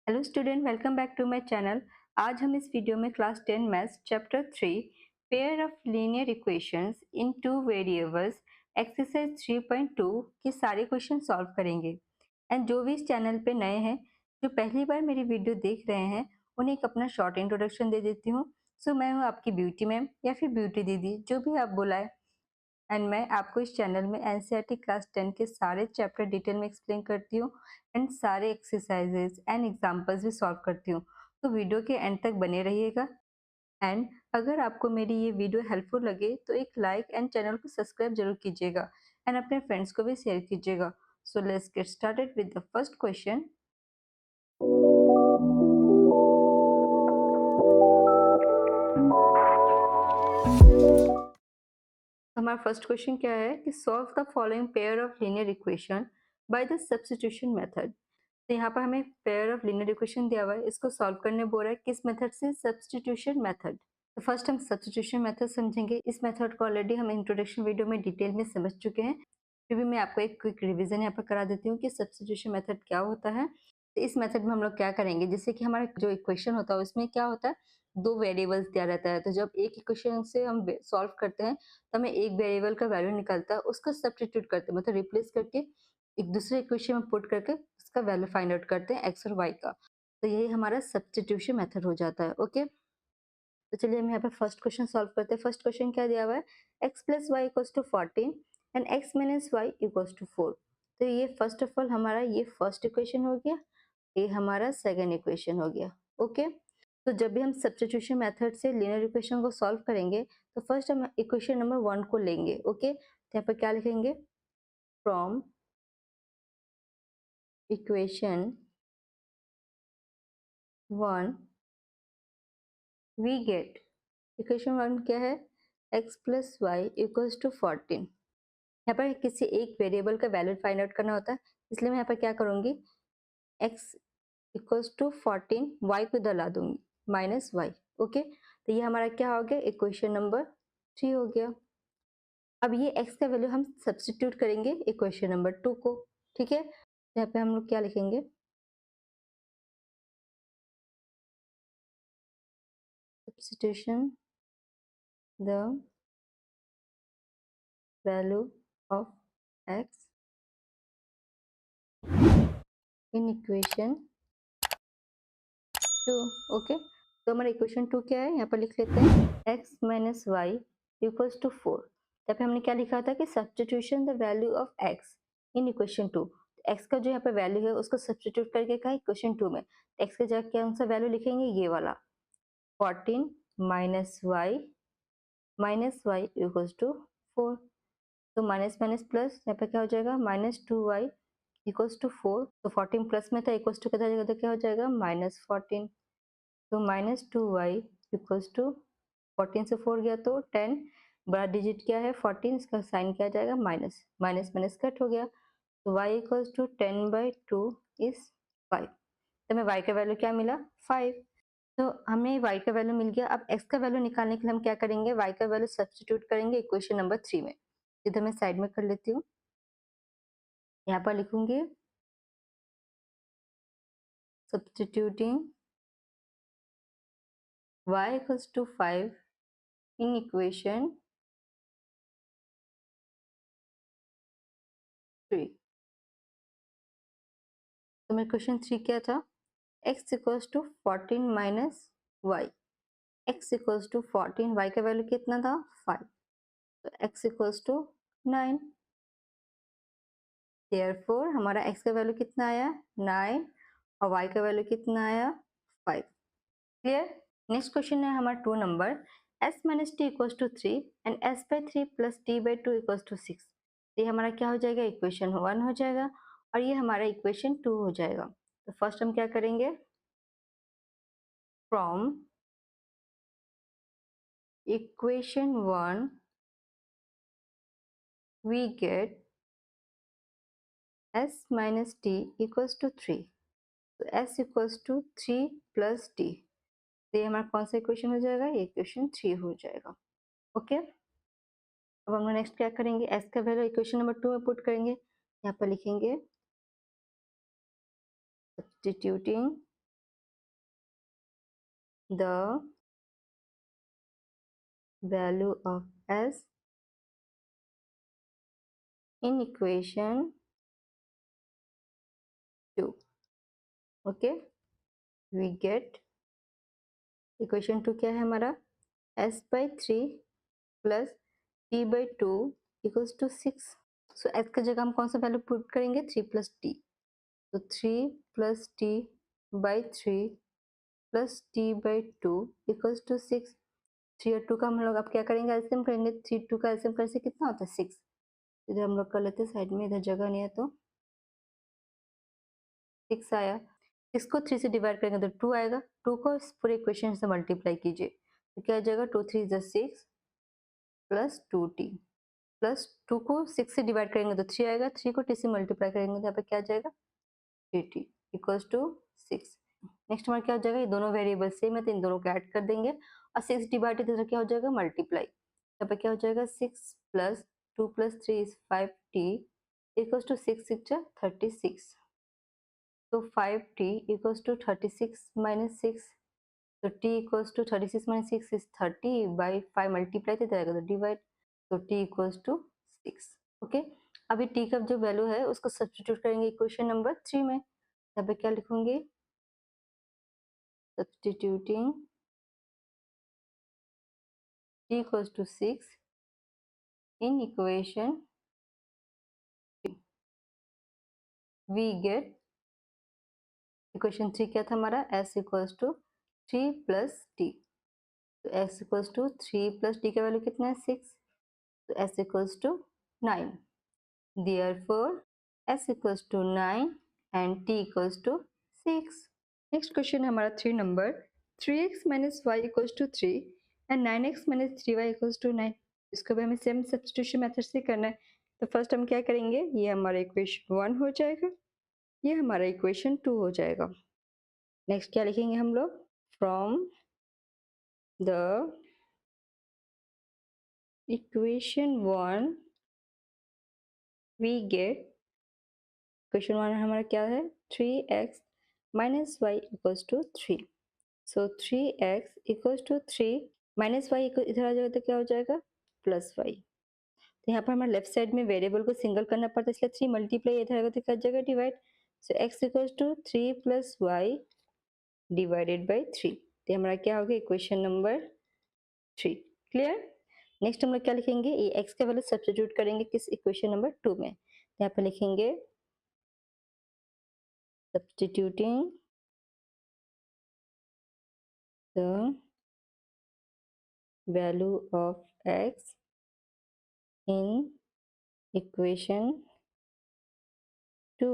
Hello student, welcome back to my channel. आज हम इस वीडियो में class 10 maths chapter 3 pair of linear equations in two variables exercise 3.2 के सारे question solve करेंगे। एंड जो भी इस चैनल पे नए हैं, जो पहली बार मेरी वीडियो देख रहे हैं, उन्हें एक अपना शॉर्ट इंट्रोडक्शन दे देती हूँ। सो मैं हूँ आपकी ब्यूटी मैम या फिर ब्यूटी दीदी, जो भी आप बुलाए। एंड मैं आपको इस चैनल में एनसीईआरटी क्लास 10 के सारे चैप्टर डिटेल में एक्सप्लेन करती हूँ एंड सारे एक्सरसाइजेज एंड एग्जांपल्स भी सॉल्व करती हूँ। तो वीडियो के एंड तक बने रहिएगा। एंड अगर आपको मेरी ये वीडियो हेल्पफुल लगे तो एक लाइक एंड चैनल को सब्सक्राइब जरूर कीजिएगा एंड अपने फ्रेंड्स को भी शेयर कीजिएगा। So let's get started with the first question. हमारा फर्स्ट क्वेश्चन क्या है कि solve the following pair of linear equation by the substitution method. तो यहाँ पर हमें पेयर ऑफ लीनियर इक्वेशन दिया हुआ है, इसको सॉल्व करने बोल रहा है किस मेथड से? Substitution method. तो फर्स्ट हम सब्स्टिट्यूशन मेथड समझेंगे। इस मेथड को ऑलरेडी हम इंट्रोडक्शन वीडियो में डिटेल में समझ चुके हैं, फिर भी मैं आपको एक क्विक रिवीजन यहाँ पर करा देती हूँ कि सब्स्टिट्यूशन मेथड क्या होता है। तो इस मेथड में हम लोग क्या करेंगे, जैसे कि हमारा जो इक्वेशन होता है उसमें क्या होता है, दो वेरिएबल्स दिया रहता है। तो जब एक इक्वेशन से हम सॉल्व करते हैं तो हमें एक वेरिएबल का वैल्यू निकलता है, उसका सब्स्टिट्यूट करते हैं, मतलब रिप्लेस करके एक दूसरे इक्वेशन में पुट करके उसका वैल्यू फाइंड आउट करते हैं एक्स और वाई का। तो यही हमारा सब्स्टिट्यूशन मेथड हो जाता है। ओके, तो चलिए हम यहाँ पे फर्स्ट क्वेश्चन सॉल्व करते हैं। फर्स्ट क्वेश्चन क्या दिया हुआ है, x plus y equals to 14 and x minus y equals to 4। तो ये फर्स्ट ऑफ ऑल हमारा ये फर्स्ट इक्वेशन हो गया, ये हमारा सेकेंड इक्वेशन हो गया। ओके, तो जब भी हम सब्स्टिट्यूशन मेथड से लीनियर इक्वेशन को सॉल्व करेंगे तो फर्स्ट हम इक्वेशन नंबर 1 को लेंगे। ओके, तो यहाँ पर क्या लिखेंगे, from equation 1 we get, equation 1 क्या है, x plus y equals to 14। यहाँ पर किसी एक वेरिएबल का वैल्यू फाइंड आउट करना होता है, इसलिए मैं यहाँ पर क्या करूँगी, x इक्वल्स टू 14, y को इधर ला दूंगी माइनस वाई। ओके, तो ये हमारा क्या हो गया, इक्वेशन नंबर 3 हो गया। अब ये x का वैल्यू हम सब्स्टिट्यूट करेंगे इक्वेशन नंबर 2 को। ठीक है, यहाँ पे हम लोग क्या लिखेंगे, substitution the value of x in equation 2। Okay, तो हमारा इक्वेशन 2 क्या है, यहाँ पर लिख लेते हैं x minus y equals to 4। यहाँ पे हमने क्या लिखा था कि substitution the value of x in equation 2। x का जो यहाँ पे वैल्यू है उसको सब्स्टिट्यूट करके कहा इक्वेशन 2 में, x के जगह कौन सा वैल्यू लिखेंगे, ये वाला 14 माइनस वाई इक्वल्स टू 4। तो माइनस माइनस प्लस, यहाँ पे क्या हो जाएगा, माइनस 2y इक्वल्स टू 4। तो 14 प्लस में था, इक्वल्स टू कितना जाएगा, तो क्या हो जाएगा माइनस 14। तो माइनस 2y इक्वल्स टू 14 से 4 गया तो 10, बड़ा डिजिट क्या है 14, इसका साइन क्या आ जाएगा माइनस, माइनस माइनस कट हो गया। तो y इक्वल्स टू 10/2 इज 5। तो हमें y का वैल्यू क्या मिला, 5। तो हमें y का वैल्यू मिल गया। अब x का वैल्यू निकालने के लिए हम क्या करेंगे, y का वैल्यू सब्स्टिट्यूट करेंगे इक्वेशन नंबर 3 में। इधर मैं साइड में कर लेती हूँ, यहाँ पर लिखूंगी substituting y equals to 5 in equation 3। तो मेरा क्वेश्चन 3 क्या था, x equals to 14 minus y, x equals to 14, y का वैल्यू कितना था 5, तो x इक्वल्स टू 9। देयरफॉर हमारा x का वैल्यू कितना आया 9 और y का वैल्यू कितना आया 5। क्लियर। नेक्स्ट क्वेश्चन है हमारा 2 number, s minus t equals to 3 and s/3 plus t/2 equals to 6। ये हमारा क्या हो जाएगा, इक्वेशन 1 हो जाएगा और ये हमारा इक्वेशन 2 हो जाएगा। तो फर्स्ट हम क्या करेंगे, from equation 1 we get s minus t equals to 3। तो s equals to 3 plus t, तो ये हमारा कौन सा इक्वेशन हो जाएगा, ये इक्वेशन 3 हो जाएगा। ओके, अब हम नेक्स्ट क्या करेंगे, s का वैल्यू इक्वेशन नंबर 2 में पुट करेंगे। यहाँ पर लिखेंगे substituting the value of s in equation 2. Okay, we get equation 2 क्या है हमारा, s by 3 plus t by 2 equals to 6. So s की जगह हम कौन सा वैल्यू पुट करेंगे, 3 प्लस t. तो 3 plus t by 3 plus t by 2 equals to 6. 3 और 2 का हम लोग अब क्या करेंगे, एलसीएम करेंगे. 3 2 का एलसीएम करने से कितना होता है, 6. इधर हम लोग कर लेते हैं साइड में, इधर जगह नहीं है तो 6 आया. 6 को 3 से डिवाइड करेंगे तो 2 आएगा. 2 को इस पूरे इक्वेशन से मल्टीप्लाई कीजिए तो क्या आ जाएगा, 2 3 इज 6 प्लस 2t प्लस 2 को 6 से डिवाइड करेंगे तो 3 आएगा. 3 को t से मल्टीप्लाई करेंगे तो यहाँ पे क्या आ जाएगा, 3t इक्वल्स टू 6. नेक्स्ट हमारा क्या हो जाएगा, ये दोनों वेरिएबल सेम है तो इन दोनों को ऐड कर देंगे और 6 डिवाइडेड इधर क्या हो जाएगा, मल्टीप्लाई. यहाँ पे क्या हो जाएगा, 6 plus 2 plus 3 is 5t equals to 6 6 36. तो 5t इक्वल्स टू 36 माइनस 6. तो t equals to 36 minus 6 is 30 by 5 multiply तो जाएगा तो डिवाइड. तो t इक्वल्स टू 6. ओके, अभी t का जो वैल्यू है उसको सब्स्टिट्यूट करेंगे इक्वेशन नंबर 3 में. यहाँ पे क्या लिखूंगी, substituting t equals to 6 in equation 3. We get equation 3 क्या था हमारा, s equals to 3 plus t. तो s equals to 3 plus t का वैल्यू कितना है, 6. तो s equals to 9. Therefore s equals to 9 and t equals to 6. Next question है हमारा 3 number, 3x minus y equals to 3 and 9x minus 3y equals to 9. इसको भी हमें same substitution method से करना है. तो फर्स्ट हम क्या करेंगे, ये हमारा इक्वेशन 1 हो जाएगा, ये हमारा इक्वेशन 2 हो जाएगा. नेक्स्ट क्या लिखेंगे हम लोग, from the equation 1 we get, equation 1 हमारा क्या है, 3x minus y equals to 3. So 3x equals to 3 minus y इधर आ जाएगा तो क्या हो जाएगा, प्लस वाई. तो यहाँ पर हमारे लेफ्ट साइड में वेरिएबल को सिंगल करना पड़ता है, इसलिए 3 मल्टीप्लाई इधर आएगा तो क्या जाएगा, divide. So x equals to 3 plus y divided by 3. तो हमारा क्या हो गया, इक्वेशन नंबर 3. क्लियर. नेक्स्ट हम लोग क्या लिखेंगे, ये x का वैल्यू सब्स्टिट्यूट करेंगे किस इक्वेशन नंबर 2 में. यहाँ पे लिखेंगे substituting the value of x in equation 2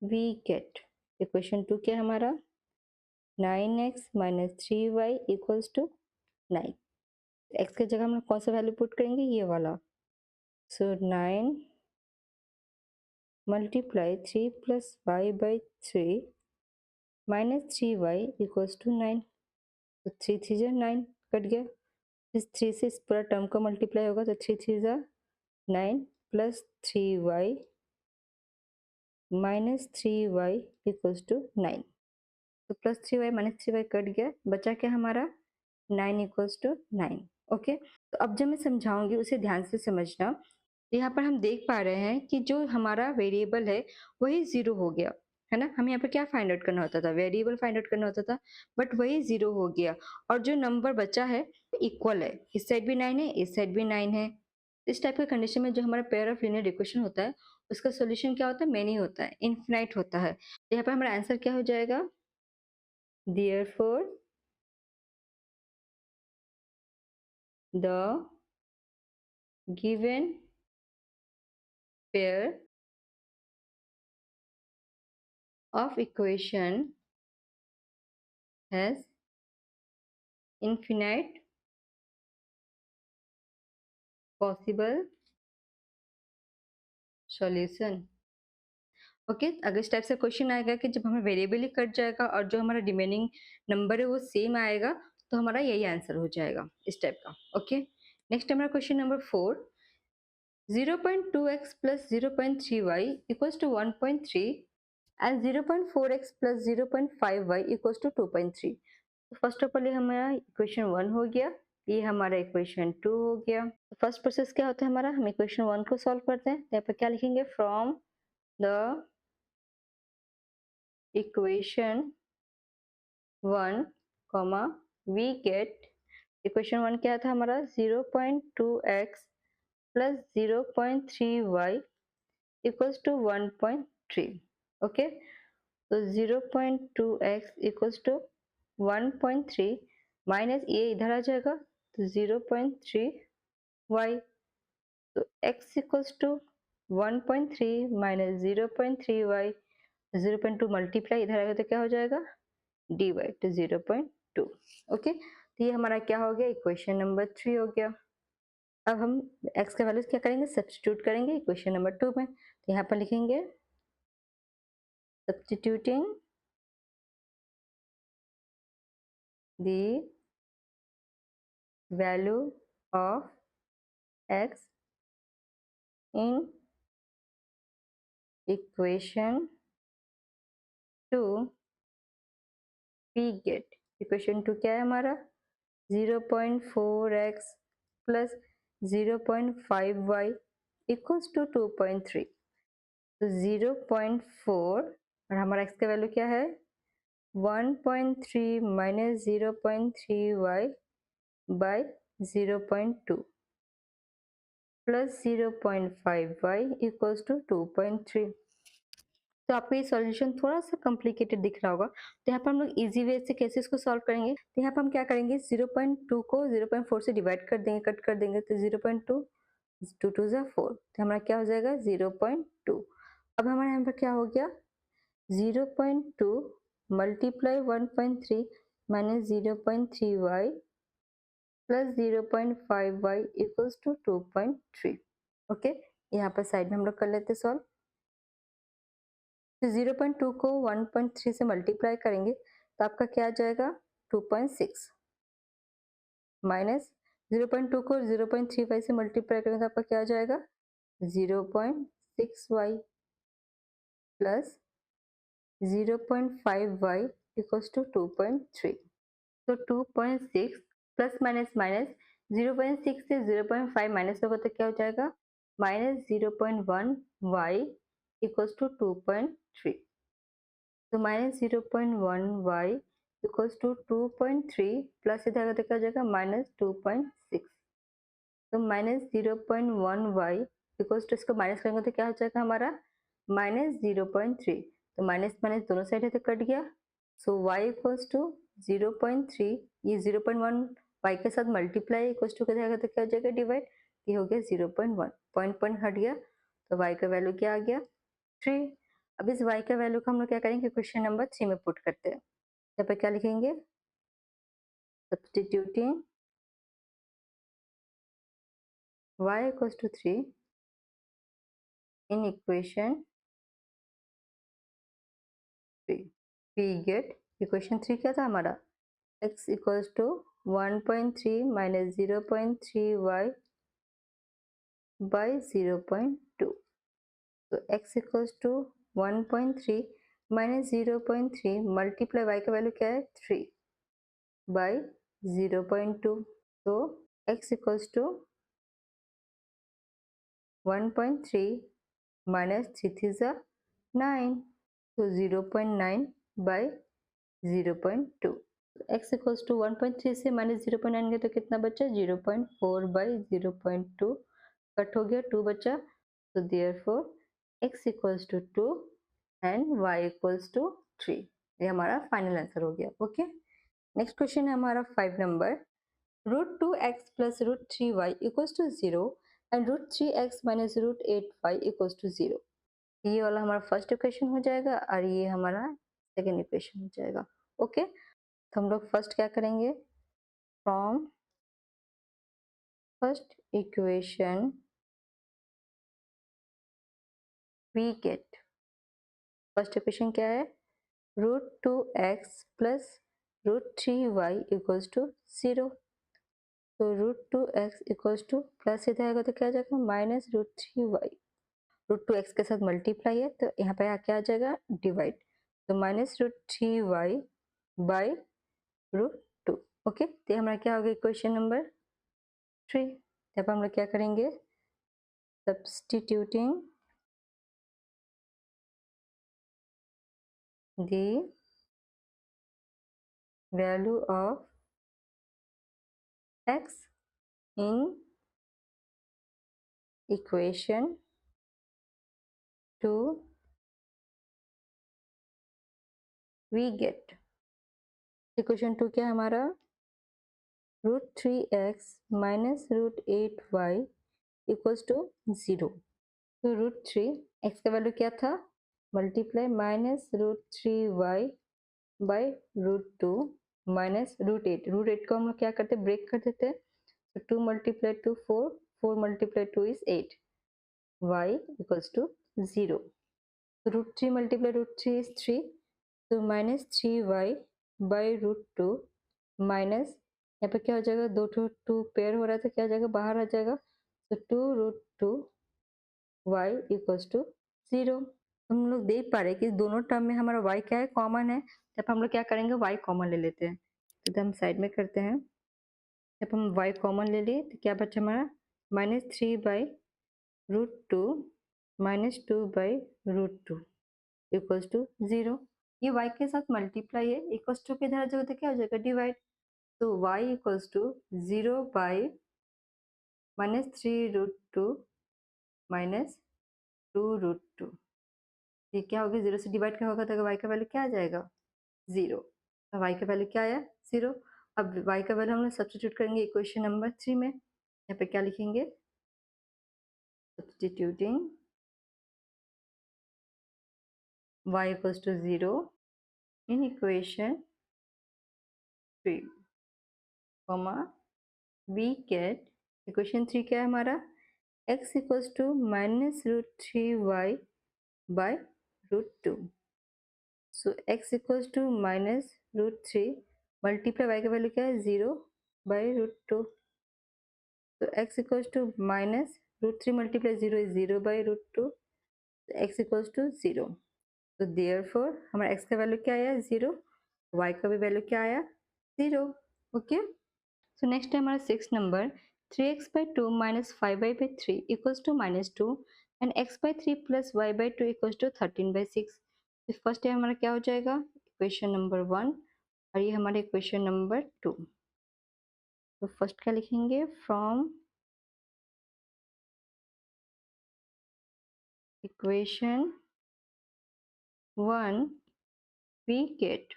we get, equation 2 क्या है हमारा, 9x minus 3y equals to 9. x की जगह हम लोग कौन सा वैल्यू पुट करेंगे, ये वाला. So 9 multiply 3 plus y by 3 minus 3y equals to 9. तो 3 3 जा 9 कट गया. इस 3 से इस पूरा टर्म का मल्टीप्लाई होगा तो 3 3 जा 9 plus 3y minus 3y equals to 9. तो plus 3y minus 3y cut गया, बचा क्या हमारा, 9 इक्वल्स टू 9. ओके, तो अब जब मैं समझाऊंगी उसे ध्यान से समझना. तो यहाँ पर हम देख पा रहे हैं कि जो हमारा वेरिएबल है वही 0 हो गया है ना. हमें यहाँ पर क्या फाइंड आउट करना होता था, वेरिएबल फाइंड आउट करना होता था, बट वही 0 हो गया. और जो नंबर बचा है इक्वल है, इस साइड भी 9 है, इस साइड भी 9 है. इस टाइप के कंडीशन में जो हमारा पेयर ऑफ लीनियर इक्वेशन होता है उसका सोल्यूशन क्या होता है, मेनी होता है, इनफिनाइट होता है. तो यहाँ पर हमारा आंसर क्या हो जाएगा, therefore the given pair of equation has infinite possible solution. Okay, अगर इस टाइप से क्वेश्चन आएगा कि जब हमारा वेरिएबल ही कट जाएगा और जो हमारा रिमेनिंग नंबर है वो सेम आएगा तो हमारा यही आंसर हो जाएगा इस टाइप का. ओके, नेक्स्ट हमारा question number 4, 0.2x plus 0.3y equals to 1.3 and 0.4x plus 0.5y equals to 2.3। तो फर्स्ट ऑफ ऑल ये हमारा इक्वेशन 1 हो गया, ये हमारा इक्वेशन 2 हो गया। फर्स्ट प्रोसेस क्या होता है हमारा, हम इक्वेशन 1 को सॉल्व करते हैं। यहाँ पर क्या लिखेंगे, from the equation 1 comma we get, equation 1 क्या था हमारा, 0.2x plus 0.3y equals to 1.3। Okay, तो 0.2x इक्वल्स टू 1.3 माइनस ये इधर आ जाएगा तो 0.3y, तो x equals to 1.3 minus 0.3y, 0.2 multiply इधर आएगा तो क्या हो जाएगा, dy टू 0.2। ओके, तो ये हमारा क्या हो गया, इक्वेशन नंबर 3 हो गया। अब हम x का वैल्यूज क्या करेंगे, सब्स्टिट्यूट करेंगे इक्वेशन नंबर 2 में। तो यहाँ पर लिखेंगे substituting the value of x in equation 2 we get, equation 2 क्या है हमारा, 0.4x plus 0.5y equals to 2.3। तो 0.4 और हमारा x का वैल्यू क्या है, 1.3 minus 0.3y by 0.2 plus 0.5y equals to 2.3। तो आपको ये सॉल्यूशन थोड़ा सा कॉम्प्लिकेटेड दिख रहा होगा, तो यहाँ पर हम लोग इजी वे से कैसे इसको सॉल्व करेंगे। तो यहाँ पर हम क्या करेंगे, 0.2 को 0.4 से डिवाइड कर देंगे, कट कर देंगे, तो 0.2 2 2 जा 4, तो हमारा क्या हो जाएगा 0.2। अब हमारे यहाँ पर क्या हो गया, 0.2 multiply 1.3 minus 0.3y plus 0.5y equals to 2.3। Okay, यहाँ पर साइड में हम लोग कर लेते सॉल्व। तो 0.2 को 1.3 से मल्टीप्लाई करेंगे तो आपका क्या आ जाएगा, 2.6 माइनस 0.2 को 0.35 से मल्टीप्लाई करेंगे तो आपका क्या आ जाएगा, 0.6y plus 0.5y equals to 2.3। तो 2.6 प्लस माइनस माइनस 0.6 से 0.5 माइनस होगा तो क्या हो जाएगा, माइनस 0.1y इक्वल्स टू 2.3। तो minus 0.1y equals to 2.3 plus इधर आगे तो क्या हो जाएगा, माइनस 2.6। तो माइनस 0.1y इक्वल्स टू, इसको माइनस करेंगे तो क्या हो जाएगा हमारा, माइनस 0.3। तो माइनस माइनस दोनों साइड है तो कट गया, सो y इक्वल्स टू 0.3, ये 0.1 y के साथ मल्टीप्लाई इक्वल्स टू जाएगा तो क्या हो जाएगा, डिवाइड, ये हो गया 0.1, पॉइंट हट गया, तो y का वैल्यू क्या आ गया, 3। अब इस y का वैल्यू को हम लोग क्या करेंगे, क्वेश्चन नंबर 3 में पुट करते हैं। यहाँ पे क्या लिखेंगे, substituting y equals to 3 in equation 3 we get, equation 3 क्या था हमारा, x equals to 1.3 minus 0.3y by 0.2। तो x equals to 1.3 minus 0.3 multiply y का वैल्यू क्या है, 3 बाई 0.2। तो x इक्वल्स टू 1.3 माइनस 3 3 जा 9, तो 0.9 बाई 0.2। x इक्वल्स टू 1.3 से माइनस 0.9 गया तो कितना बचा, 0.4 बाई 0.2, कट हो गया, 2 बचा, तो therefore x equals to 2 and y equals to 3। ये हमारा फाइनल आंसर हो गया। ओके, नेक्स्ट क्वेश्चन है हमारा 5 number, √2x plus √3y equals to 0 and √3x minus √8y equals to 0। ये वाला हमारा फर्स्ट इक्वेशन हो जाएगा और ये हमारा सेकेंड इक्वेशन हो जाएगा। ओके, तो हम लोग फर्स्ट क्या करेंगे, from first equation we get, first equation क्या है, √2x plus √3y equals to 0। तो √2x इक्वल्स टू प्लस इधर आएगा तो क्या आ जाएगा, माइनस √3y, √2x के साथ मल्टीप्लाई है तो यहाँ पे क्या आ जाएगा डिवाइड, तो -√3y बाय √2। ओके, तो हमारा क्या हो गया क्वेश्चन नंबर 3। यहाँ पर हम लोग क्या करेंगे, substituting the value of x in equation 2 we get, equation 2 क्या है हमारा, √3x minus √8y equals to 0। तो √3x का वैल्यू क्या था, मल्टीप्लाई -√3y बाय √2 माइनस √8 को हम लोग क्या करते हैं, ब्रेक कर देते हैं, तो 2 multiply 2 4, 4 multiply 2 is 8, y equals to 0। तो √3 मल्टीप्लाई √3 इज 3, तो -3y बाई √2 माइनस, यहाँ पे क्या हो जाएगा, दो टू पेयर हो रहा है तो क्या हो जाएगा, बाहर आ जाएगा, तो 2√2 y इक्वल्स टू 0। हम लोग देख पा रहे हैं कि दोनों टर्म में हमारा y क्या है, कॉमन है। जब हम लोग क्या करेंगे, y कॉमन ले लेते हैं, तो हम साइड में करते हैं। जब हम y कॉमन ले लिए तो क्या बचा हमारा, -3 बाई √2 -2 बाई √2 इक्वल्स टू 0। ये y के साथ मल्टीप्लाई है, इक्वल्स टू के इधर आ जाएगा तो क्या हो जाएगा, डिवाइड, तो y equals to 0 by -3√2 minus 2√2। ये क्या होगा, 0 से डिवाइड क्या होगा, तो y का वैल्यू क्या आ जाएगा, 0। तो y का वैल्यू क्या आया, 0। अब y का वैल्यू हम लोग सब्स्टिट्यूट करेंगे इक्वेशन नंबर 3 में। यहाँ पे क्या लिखेंगे, substituting y equals to 0 in equation 3, comma we get, equation 3 क्या है हमारा, x equals to -√3y by √2। So x equals to -√3 multiply y का वैल्यू क्या है, 0 बाय √2, तो x equals to -√3 multiply 0 is 0 by √2, तो x इक्वल्स टू 0। तो therefore हमारा x का वैल्यू क्या आया, 0, y का भी वैल्यू क्या आया, 0। ओके, सो नेक्स्ट है हमारा 6 number, 3x by 2 minus 5y by 3 equals to -2 and x by 3 plus y by 2 equals to 13 by 6। तो फर्स्ट है हमारा क्या हो जाएगा, इक्वेशन नंबर 1, और ये हमारे इक्वेशन नंबर 2। तो फर्स्ट क्या लिखेंगे, from equation 1 we get,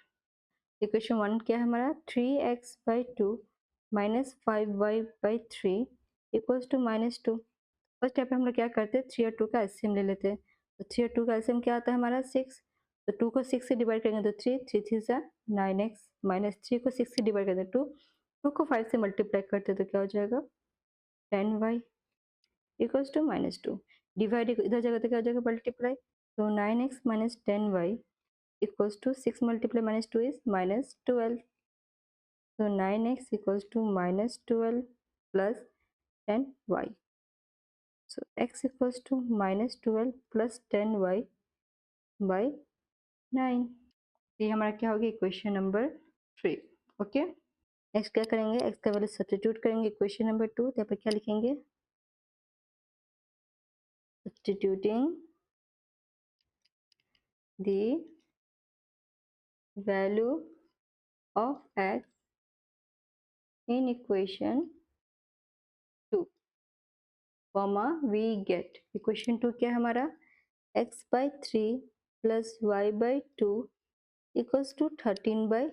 equation 1 क्या है हमारा, 3x by 2 minus 5y by 3 equals to -2। First यहाँ पे हम लोग क्या करते हैं, 3 और 2 का एलसीएम ले लेते हैं, तो 3 और 2 का एलसीएम क्या आता है हमारा, 6। तो 2 को 6 से डिवाइड करेंगे तो 3 3 3 सा 9x, माइनस 3 को 6 से डिवाइड करते हैं 2, 2 को 5 से मल्टीप्लाई करते हैं तो क्या हो जाएगा, 10y इक्वल्स टू -2, डिवाइड इधर जाएगा तो क्या हो जाएगा, मल्टीप्लाई, तो 9x minus 10y equals to 6 multiply -2 is -12, so 9x equals to -12 plus 10y, so x equals to -12 plus 10y by 9। ये हमारा क्या होगी, इक्वेशन नंबर 3। ओके, नेक्स्ट क्या करेंगे, x का वैल्यू सब्स्टिट्यूट करेंगे इक्वेशन नंबर 2, तो यहाँ पे क्या लिखेंगे, substituting the value of x in equation 2, comma we get, equation 2 क्या है हमारा, x by 3 plus y by 2 equals to 13 by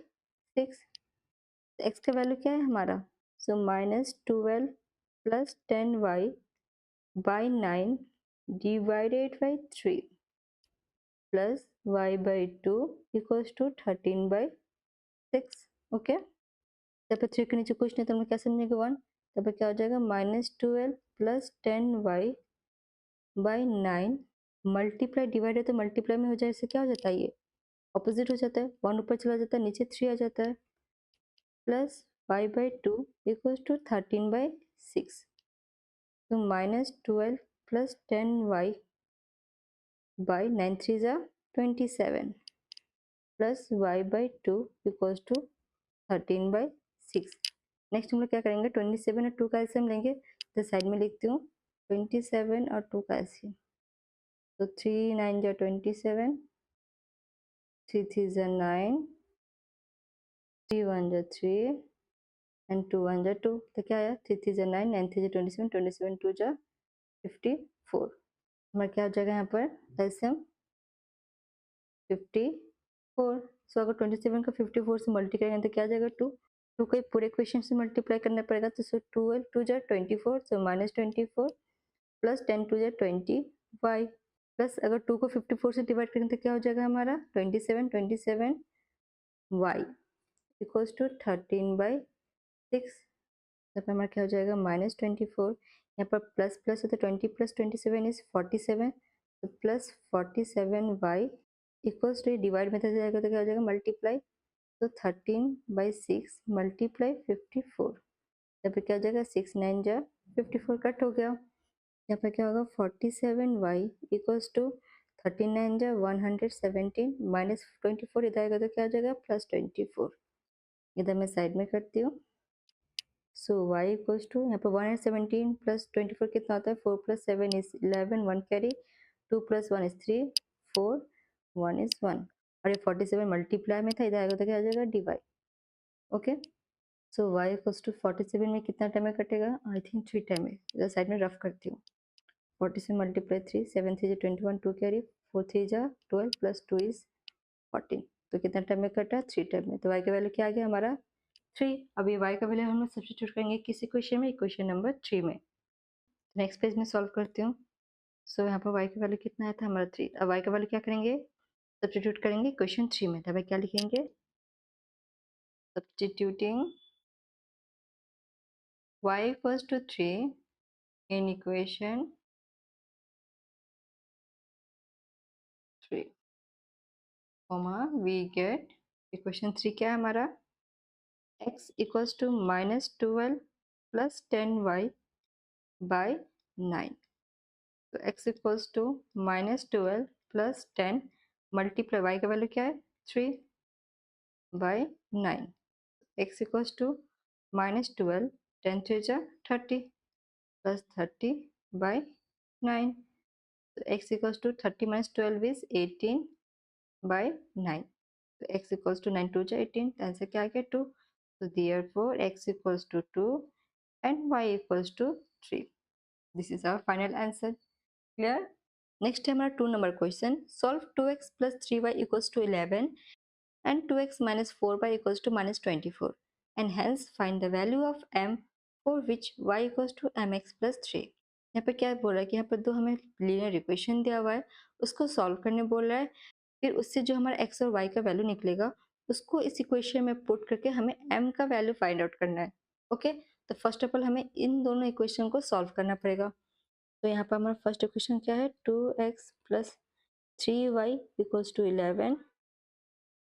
6। X का वैल्यू क्या है हमारा, so -12 plus 10y by 9 divided by 3 plus y by 2 equals to 13 by 6। Okay, जब पे 3 के नीचे कुछ नहीं तो हम लोग क्या समझेंगे 1, तब पे क्या हो जाएगा, -12 plus 10y by 9 multiply divide है तो मल्टीप्लाई में हो जाए, इससे क्या हो जाता है, ये ऑपोजिट हो जाता है, 1 ऊपर चला जाता है, नीचे 3 आ जाता है, plus y by 2 equals to 13 by 6, तो -12 plus 10y बाई 9 3 जा 27 plus y by 2 equals to 13/6। Next हम लोग क्या करेंगे, 27 और 2 का एलसीएम लेंगे, तो साइड में लिखती हूँ 27 और 2 का एलसीएम। तो 3 9 जा 27, 3 3 जा 9, 3 1 जा 3 एंड 2 1 जा 2। तो क्या आया, 3 3 जा 9, 9 3 जा 27, 27 2 जा 54। हमारा क्या हो जाएगा यहाँ पर एलसीएम 54। सो अगर 27 का 54 से मल्टी करेंगे तो क्या आ जाएगा 2। 2 को पूरे क्वेश्चन से मल्टीप्लाई करना पड़ेगा, तो सो 12 2 जा 24, सो -24 प्लस 10 2 जा 20y प्लस अगर 2 को 54 से डिवाइड करेंगे तो क्या हो जाएगा हमारा 27 y इक्वल्स टू 13/6। यहाँ पर हमारा क्या हो जाएगा -24, यहाँ पर प्लस प्लस है तो 20 प्लस 27 इज 47, तो plus 47y equals to divide में जाएगा तो क्या हो जाएगा मल्टीप्लाई, तो 13/6 मल्टीप्लाई 54। यहाँ पे क्या हो जाएगा 6 9 जा 54 कट हो गया। यहाँ पे क्या होगा 47y इक्वल्स टू 39 जा 117 माइनस 24 इधर आएगा तो क्या हो जाएगा +24। इधर मैं साइड में करती हूँ। सो y इक्वल्स टू यहाँ पे 117 प्लस 24 कितना होता है 4 plus 7 is 11, 1 carry, 2 plus 1 is 3, 4 1 is 1 और ये 47 मल्टीप्लाई में था, इधर आएगा तो क्या आ जाएगा divide. Okay, so y equals to 47 में कितना टाइम में कटेगा, आई थिंक 3 टाइम में। इधर साइड में रफ करती हूँ। 47 मल्टीप्लाई 3, 7 3 जा 21, 2 कैरी, 4 3 जा 12 प्लस 2 इज 14। तो कितना टाइम में कटा 3 टाइम में। तो y का वैल्यू क्या आ गया हमारा 3। अब ये y का वैल्यू हम लोग सब्स्टिट्यूट करेंगे किस इक्वेशन में, इक्वेशन नंबर 3 में। नेक्स्ट पेज में सॉल्व करती हूँ। सो यहाँ पर y का वैल्यू कितना आया था हमारा 3। अब y का वैल्यू क्या करेंगे, सब्स्टिट्यूट करेंगे इक्वेशन 3 में। तब क्या लिखेंगे, substituting y equals to 3 in equation 3, we get equation 3 क्या है हमारा, x equals to -12 plus 10y by 9। तो x equals to -12 plus 10 multiply y का वैल्यू क्या है 3/9। x इक्वल्स टू -12, 10 3 जा 30 प्लस 30/9। तो x equals to 30 minus 12 is 18/9। तो x इक्वल्स टू 9 2 जा 18, तो आंसर क्या आ गया 2। तो therefore x equals to 2 and y equals to 3। This is our final answer. Clear. Next है हमारा 2 number question, solve 2x plus 3y equals to 11 and 2x minus 4y equals to -24 and hence find the value of m for which y equals to mx plus 3। यहाँ पे क्या बोल रहा है कि यहाँ पर दो हमें लीनियर इक्वेशन दिया हुआ है, उसको सॉल्व करने बोल रहा है, फिर उससे जो हमारा x और y का वैल्यू निकलेगा उसको इस इक्वेशन में पुट करके हमें m का वैल्यू फाइंड आउट करना है। ओके, तो फर्स्ट ऑफ ऑल हमें इन दोनों इक्वेशन को सॉल्व करना पड़ेगा। तो यहाँ पर हमारा फर्स्ट इक्वेशन क्या है 2x plus 3y equals to 11।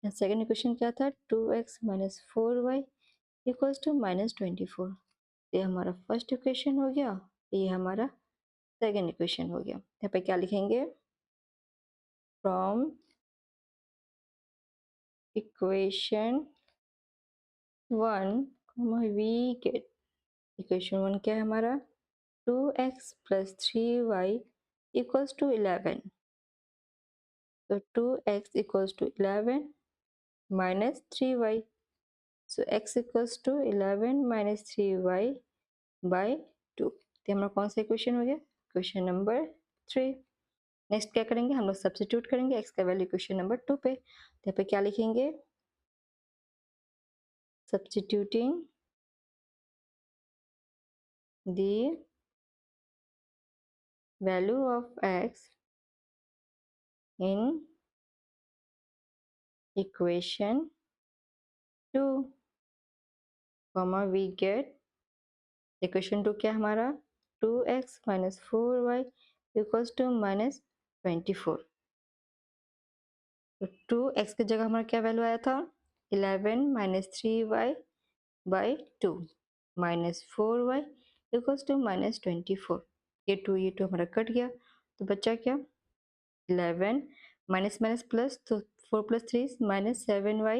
Second equation क्या था 2x minus 4y equals to -24। ये हमारा फर्स्ट इक्वेशन हो गया, ये हमारा सेकेंड इक्वेशन हो गया। यहाँ पे क्या लिखेंगे, from equation 1 we get, equation 1 क्या है हमारा 2x plus 3y equals to 11। तो 2x equals to 11 minus 3y, so x equals to 11 minus 3y by 2। तो हमारा कौन सा इक्वेशन हो गया, क्वेश्चन नंबर 3। नेक्स्ट क्या करेंगे, हम लोग सब्स्टिट्यूट करेंगे x का वैल्यू इक्वेशन नंबर 2 पे। तो यहाँ पे क्या लिखेंगे, substituting the value of x in equation 2 we get, equation 2 क्या हमारा 2x minus 4y equals to -24। तो 2x की जगह हमारा क्या वैल्यू आया था 11 minus 3y by 2 minus 4y equals to -24। ये 2 हमारा कट गया, तो बचा क्या 11 माइनस माइनस प्लस, तो 4 प्लस 3 minus 7y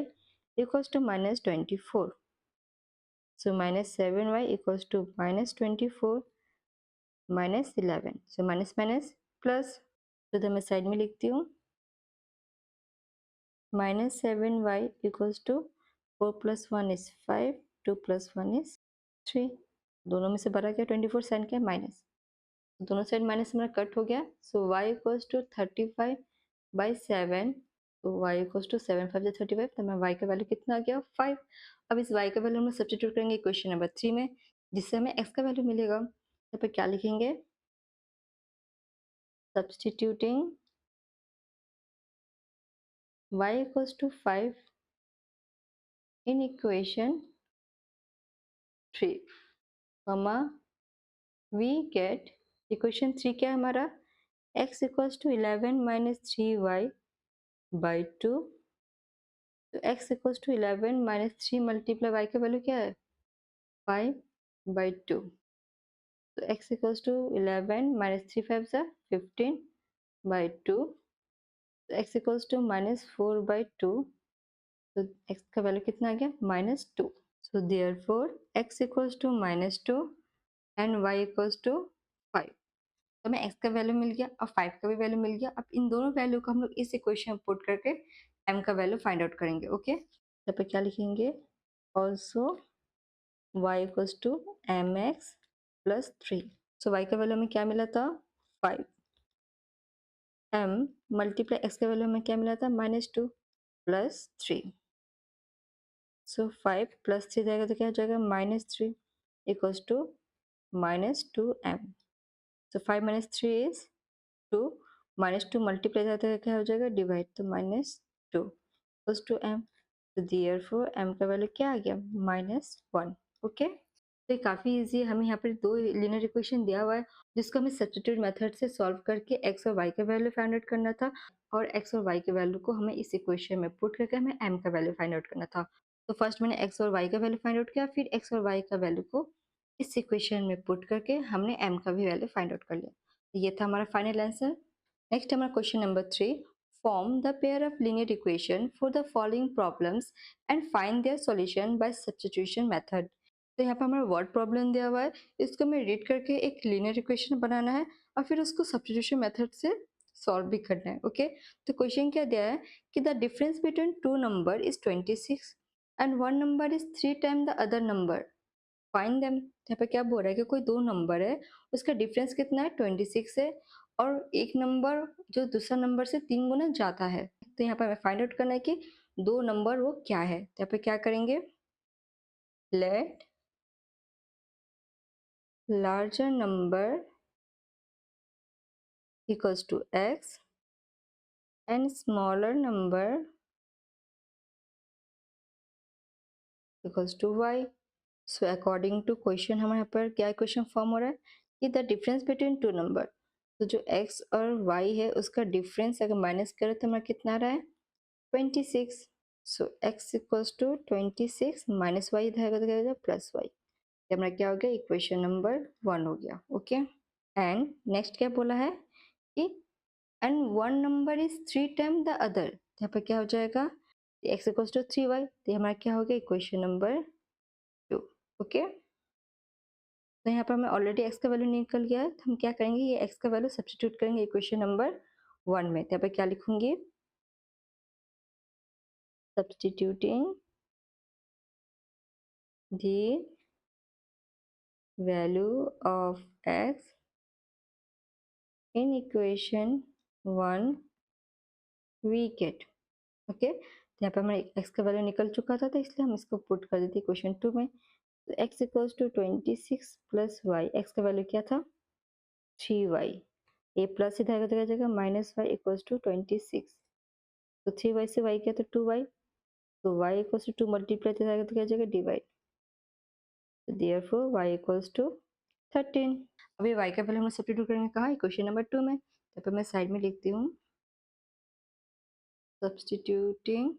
equals to minus 24. So minus 7y equals to minus 24 minus 11. So minus minus plus, तो मैं साइड में लिखती हूँ, minus 7y equals to 4 plus 1 is 5, 2 plus 1 is 3. दोनों में से बड़ा क्या 24, साइन क्या माइनस, दोनों साइड माइनस हमारा कट हो गया. सो y इक्वल्स टू 35 बाई 7. तो y इक्वल्स टू 7 5 जो 35, तो हमारा y का वैल्यू कितना आ गया 5. अब इस y का वैल्यू हम सब्स्टिट्यूट करेंगे इक्वेशन नंबर 3 में, जिससे हमें x का वैल्यू मिलेगा. यहाँ पर क्या लिखेंगे, substituting y equals to 5 in equation 3, comma we get equation 3 क्या है हमारा, x equals to 11 minus 3y by 2. तो x equals to 11 minus 3 multiply y का वैल्यू क्या है 5 बाई 2. तो x इक्वल्स टू 11 माइनस 3 5 सा 15 बाई 2. तो x equals to minus 4 by 2. तो x का वैल्यू कितना आ गया -2. So therefore x equals to -2 and y equals to 5. तो हमें x का वैल्यू मिल गया और 5 का भी वैल्यू मिल गया. अब इन दोनों वैल्यू को हम लोग इस इक्वेशन में पुट करके m का वैल्यू फाइंड आउट करेंगे. ओके, यहाँ पे क्या लिखेंगे, also y equals to mx plus 3. So y का वैल्यू हमें क्या मिला था 5, m मल्टीप्लाई x का वैल्यू हमें क्या मिला था -2 प्लस 3. सो 5 प्लस 3 जाएगा तो क्या हो जाएगा -3 equals to -2m. So 5 minus 3 is 2, -2 multiply जाता है क्या हो जाएगा डिवाइड, तो -2 इक्वल्स टू m. तो देयरफॉर m का वैल्यू क्या आ गया -1. ओके, तो ये काफ़ी इजी है. हमें यहाँ पर दो लीनियर इक्वेशन दिया हुआ है जिसको हमें सब्स्टिट्यूट मेथड से सॉल्व करके x और y का वैल्यू फाइंड आउट करना था, और x और y के वैल्यू को हमें इस इक्वेशन में पुट करके हमें m का वैल्यू फाइंड आउट करना था. तो फर्स्ट मैंने x और y का वैल्यू फाइंड आउट किया, फिर x और y का वैल्यू को इस इक्वेशन में पुट करके हमने m का भी वैल्यू फाइंड आउट कर लिया. तो ये था हमारा फाइनल आंसर. नेक्स्ट हमारा question number 3, form the pair of linear equation for the following problems and find their solution bye substitution method. तो यहाँ पर हमारा वर्ड प्रॉब्लम दिया हुआ है, इसको हमें रीड करके एक लीनियर इक्वेशन बनाना है और फिर उसको सब्स्टिट्यूशन मेथड से सॉल्व भी करना है. ओके, तो क्वेश्चन क्या दिया है कि the difference between two number is 26 and one number is 3 time the other number, find them. यहाँ पे क्या बोल रहा है कि कोई दो नंबर है, उसका डिफरेंस कितना है 26 है, और एक नंबर जो दूसरा नंबर से 3 गुना ज़्यादा है. तो यहाँ पर हमें फाइंड आउट करना है कि दो नंबर वो क्या है. तो यहाँ पे क्या करेंगे, late larger number equals to x and smaller number equals to y. So according to question हमारे यहाँ पर क्या क्वेश्चन फॉर्म हो रहा है कि the difference between two number, तो जो x और y है उसका डिफरेंस अगर माइनस करें तो हमारा कितना आ रहा है 26. So x equals to 26 minus y इधर जाएगा प्लस वाई. हमारा क्या हो गया, इक्वेशन नंबर 1 हो गया. ओके, एंड नेक्स्ट क्या बोला है कि and one number is 3 time the other. यहाँ पर क्या हो जाएगा, x इक्वल्स टू 3y. तो हमारा क्या हो गया, इक्वेशन नंबर 2. ओके, तो यहाँ पर हमें ऑलरेडी x का वैल्यू निकल गया है, तो हम क्या करेंगे, ये x का वैल्यू सब्स्टिट्यूट करेंगे इक्वेशन नंबर 1 में. तो यहाँ पर क्या लिखूंगी, substituting the value of x in equation 1 we get. Okay, तो यहाँ पर हमारे x का वैल्यू निकल चुका था, तो इसलिए हम इसको पुट कर देते इक्वेशन 2 में. तो x equals to 26 plus y, x का वैल्यू क्या था 3y, ए प्लस इधर आ जाएगा माइनस वाई इक्वल्स टू 26. तो 3y से y क्या था 2y, तो y इक्वल्स टू 2 मल्टीप्लाई तो क्या जाएगा डिवाइड. तो देयरफॉर y इक्वल्स टू 13. अभी y का वैल्यू हम सब्स्टिट्यूट करेंगे कहाँ, इक्वेशन नंबर 2 में. तो फिर मैं साइड में लिखती हूँ, substituting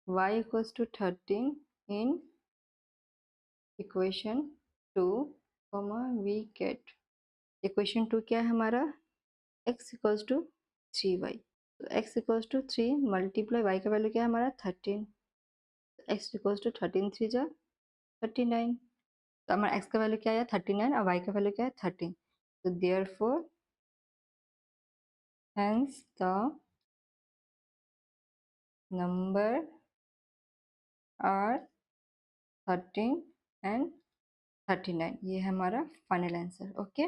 y equals to 13 in equation 2, we get. Equation 2 क्या है हमारा x इक्वल्स टू 3y। तो x equals to 3 multiply y का वैल्यू क्या है हमारा 13, x इक्वल्स टू 13 3 जा 39। तो हमारा x का वैल्यू क्या है 39 और y का वैल्यू क्या है 13। तो therefore hence the number are 13 and 39। ये है हमारा फाइनल आंसर। ओके,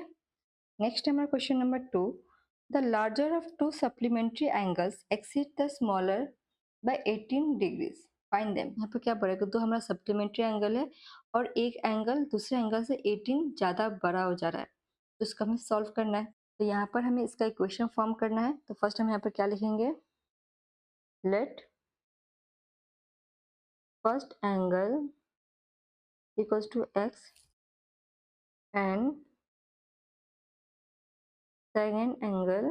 नेक्स्ट है हमारा question number 2। The larger of to supplementary angles exceed the smaller by 18 degrees, find them. यहाँ पे क्या पड़ेगा, दो हमारा सप्लीमेंट्री एंगल है और एक एंगल दूसरे एंगल से 18 ज़्यादा बड़ा हो जा रहा है, तो इसका हमें सॉल्व करना है। तो यहाँ पर हमें इसका इक्वेशन फॉर्म करना है। तो फर्स्ट हम यहाँ पर क्या लिखेंगे, let first angle equals to x and second angle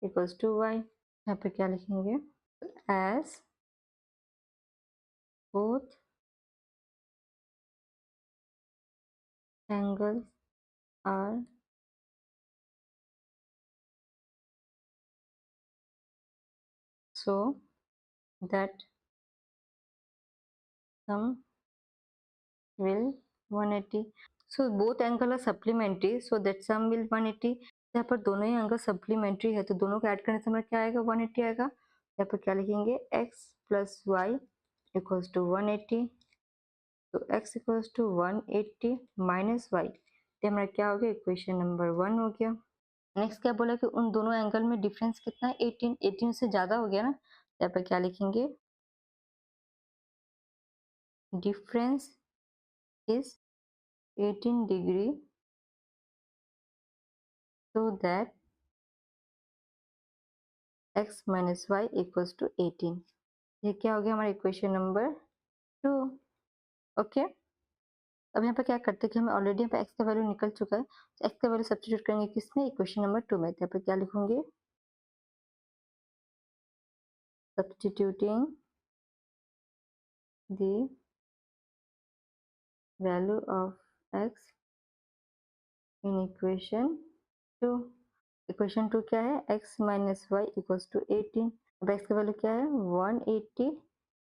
equals to y। यहाँ पे क्या लिखेंगे, as both angles are so that sum will 180। so both angle are supplementary so that sum will 180। यहाँ पर दोनों ही एंगल सप्लीमेंट्री है तो दोनों को ऐड करने से हमारा क्या आएगा 180 आएगा। यहाँ पर क्या लिखेंगे, x plus y equals to 180। तो x equals to 180 minus y, तो हमारा क्या हो गया, इक्वेशन नंबर 1 हो गया। नेक्स्ट क्या बोला कि उन दोनों एंगल में डिफरेंस कितना है 18, 18 से ज्यादा हो गया ना। यहाँ पर क्या लिखेंगे, difference is 18 degree so that x minus y equals to 18। ये क्या हो गया हमारा इक्वेशन नंबर 2। ओके, अब यहाँ पे क्या करते हैं कि हमें ऑलरेडी यहाँ पे x का वैल्यू निकल चुका है, तो x का वैल्यू सब्स्टिट्यूट करेंगे किसमें, इक्वेशन नंबर 2 में। तो यहाँ पे क्या लिखूंगे, substituting the value of x in equation 2। Equation 2 क्या है, x minus y equals to 18। अब x का वैल्यू क्या है 180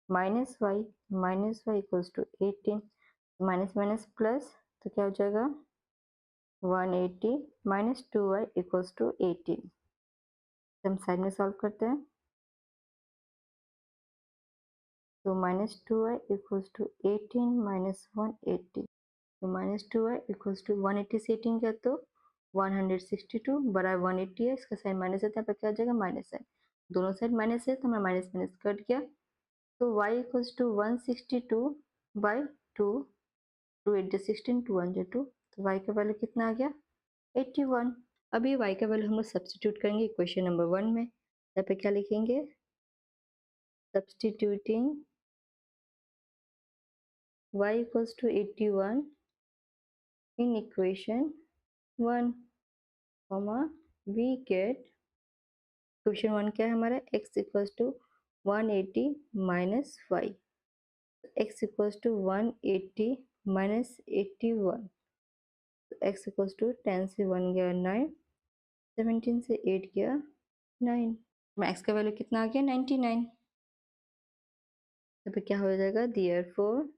minus y equals to 18। Minus minus plus, तो क्या हो जाएगा 180 माइनस 2y इक्वल्स टू 18। हम साइड में सॉल्व करते हैं। तो minus 2y equals to 18 minus 180, तो माइनस 2y इक्वल्स टू 180 से 18 क्या, तो 162 बराबर 180 है, इसका साइन माइनस है, यहाँ पर क्या हो जाएगा माइनस है, दोनों साइड माइनस है तो हमारा माइनस माइनस कट गया। तो y इक्वल्स टू 162 बाई 2, 2 8 16 2 1 2, तो y का वैल्यू कितना आ गया 81। अब ये y का वैल्यू हम लोग सब्स्टिट्यूट करेंगे इक्वेशन नंबर 1 में। यहाँ पे क्या लिखेंगे, substituting y equals to 81 in equation 1, we get equation 1 क्या है हमारा, x equals to 180 minus y, x equals to 180 minus 81, x equals to 10 से 1 गया 9, 17 से 8 गया 9, x का वैल्यू कितना आ गया 99। तो क्या हो जाएगा, therefore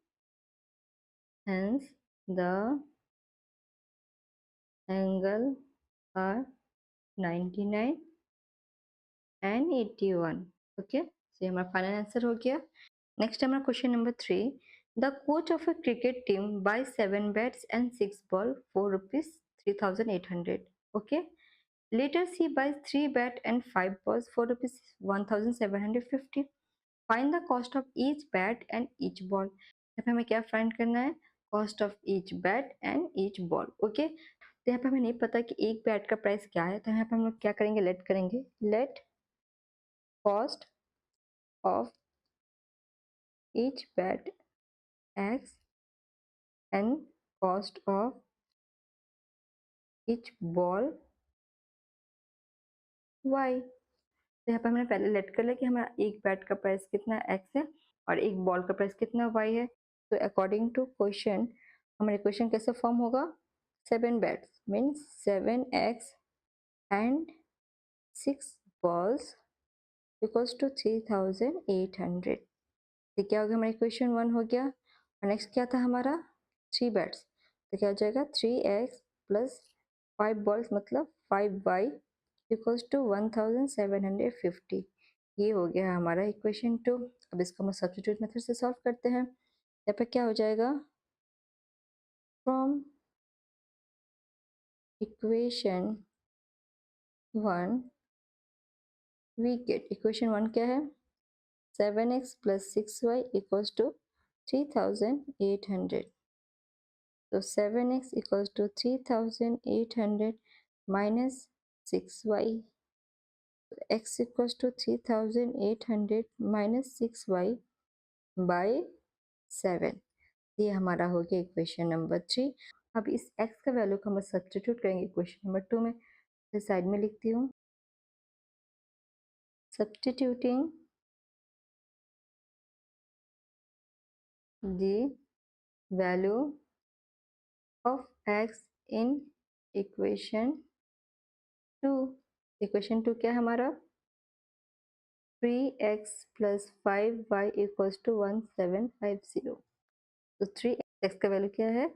hence the angle are 99 and 81। Okay, तो ये हमारा फाइनल आंसर हो गया। नेक्स्ट हमारा question number 3। The coach of a cricket team buy 7 bats and 6 ball for rupees 3800। Okay, later she buys 3 bat and 5 balls for rupees 1750। Find the cost of each bat and each ball. यहाँ पे हमें क्या find करना है, cost of each bat and each ball. Okay, तो यहाँ पे हमें नहीं पता कि एक बैट का प्राइस क्या है, तो यहाँ पे हम लोग क्या करेंगे, लेट करेंगे, let cost of each bat x and cost of each ball y. तो यहाँ पे हमने पहले लेट कर लिया कि हमारा एक बैट का प्राइस कितना एक्स है और एक बॉल का प्राइस कितना वाई है। तो अकॉर्डिंग टू क्वेश्चन हमारा इक्वेशन कैसे फॉर्म होगा, 7 bats means 7x and 6 balls equals to 3800। तो क्या हो गया, हमारा इक्वेशन 1 हो गया। और नेक्स्ट क्या था हमारा, 3 बैट्स, तो क्या हो जाएगा 3x प्लस 5 बॉल्स मतलब 5y इक्वल्स टू 1750। ये हो गया हमारा इक्वेशन 2। अब इसको हम सब्स्टिट्यूट मेथड से सॉल्व करते हैं। यहाँ पे क्या हो जाएगा, from equation 1 we get, equation 1 क्या है, 7x plus 6y equals to 3800। तो 7x equals to 3800 minus 6y, x equals to 3800 minus 6y by 7। ये हमारा हो गया इक्वेशन नंबर 3। अब इस x का वैल्यू को हम सब्स्टिट्यूट करेंगे इक्वेशन नंबर 2 में। तो साइड में लिखती हूँ, substituting the value of x in equation 2। Equation 2 क्या है हमारा, 3x plus 5y equals to 1750। तो 3x का वैल्यू क्या है,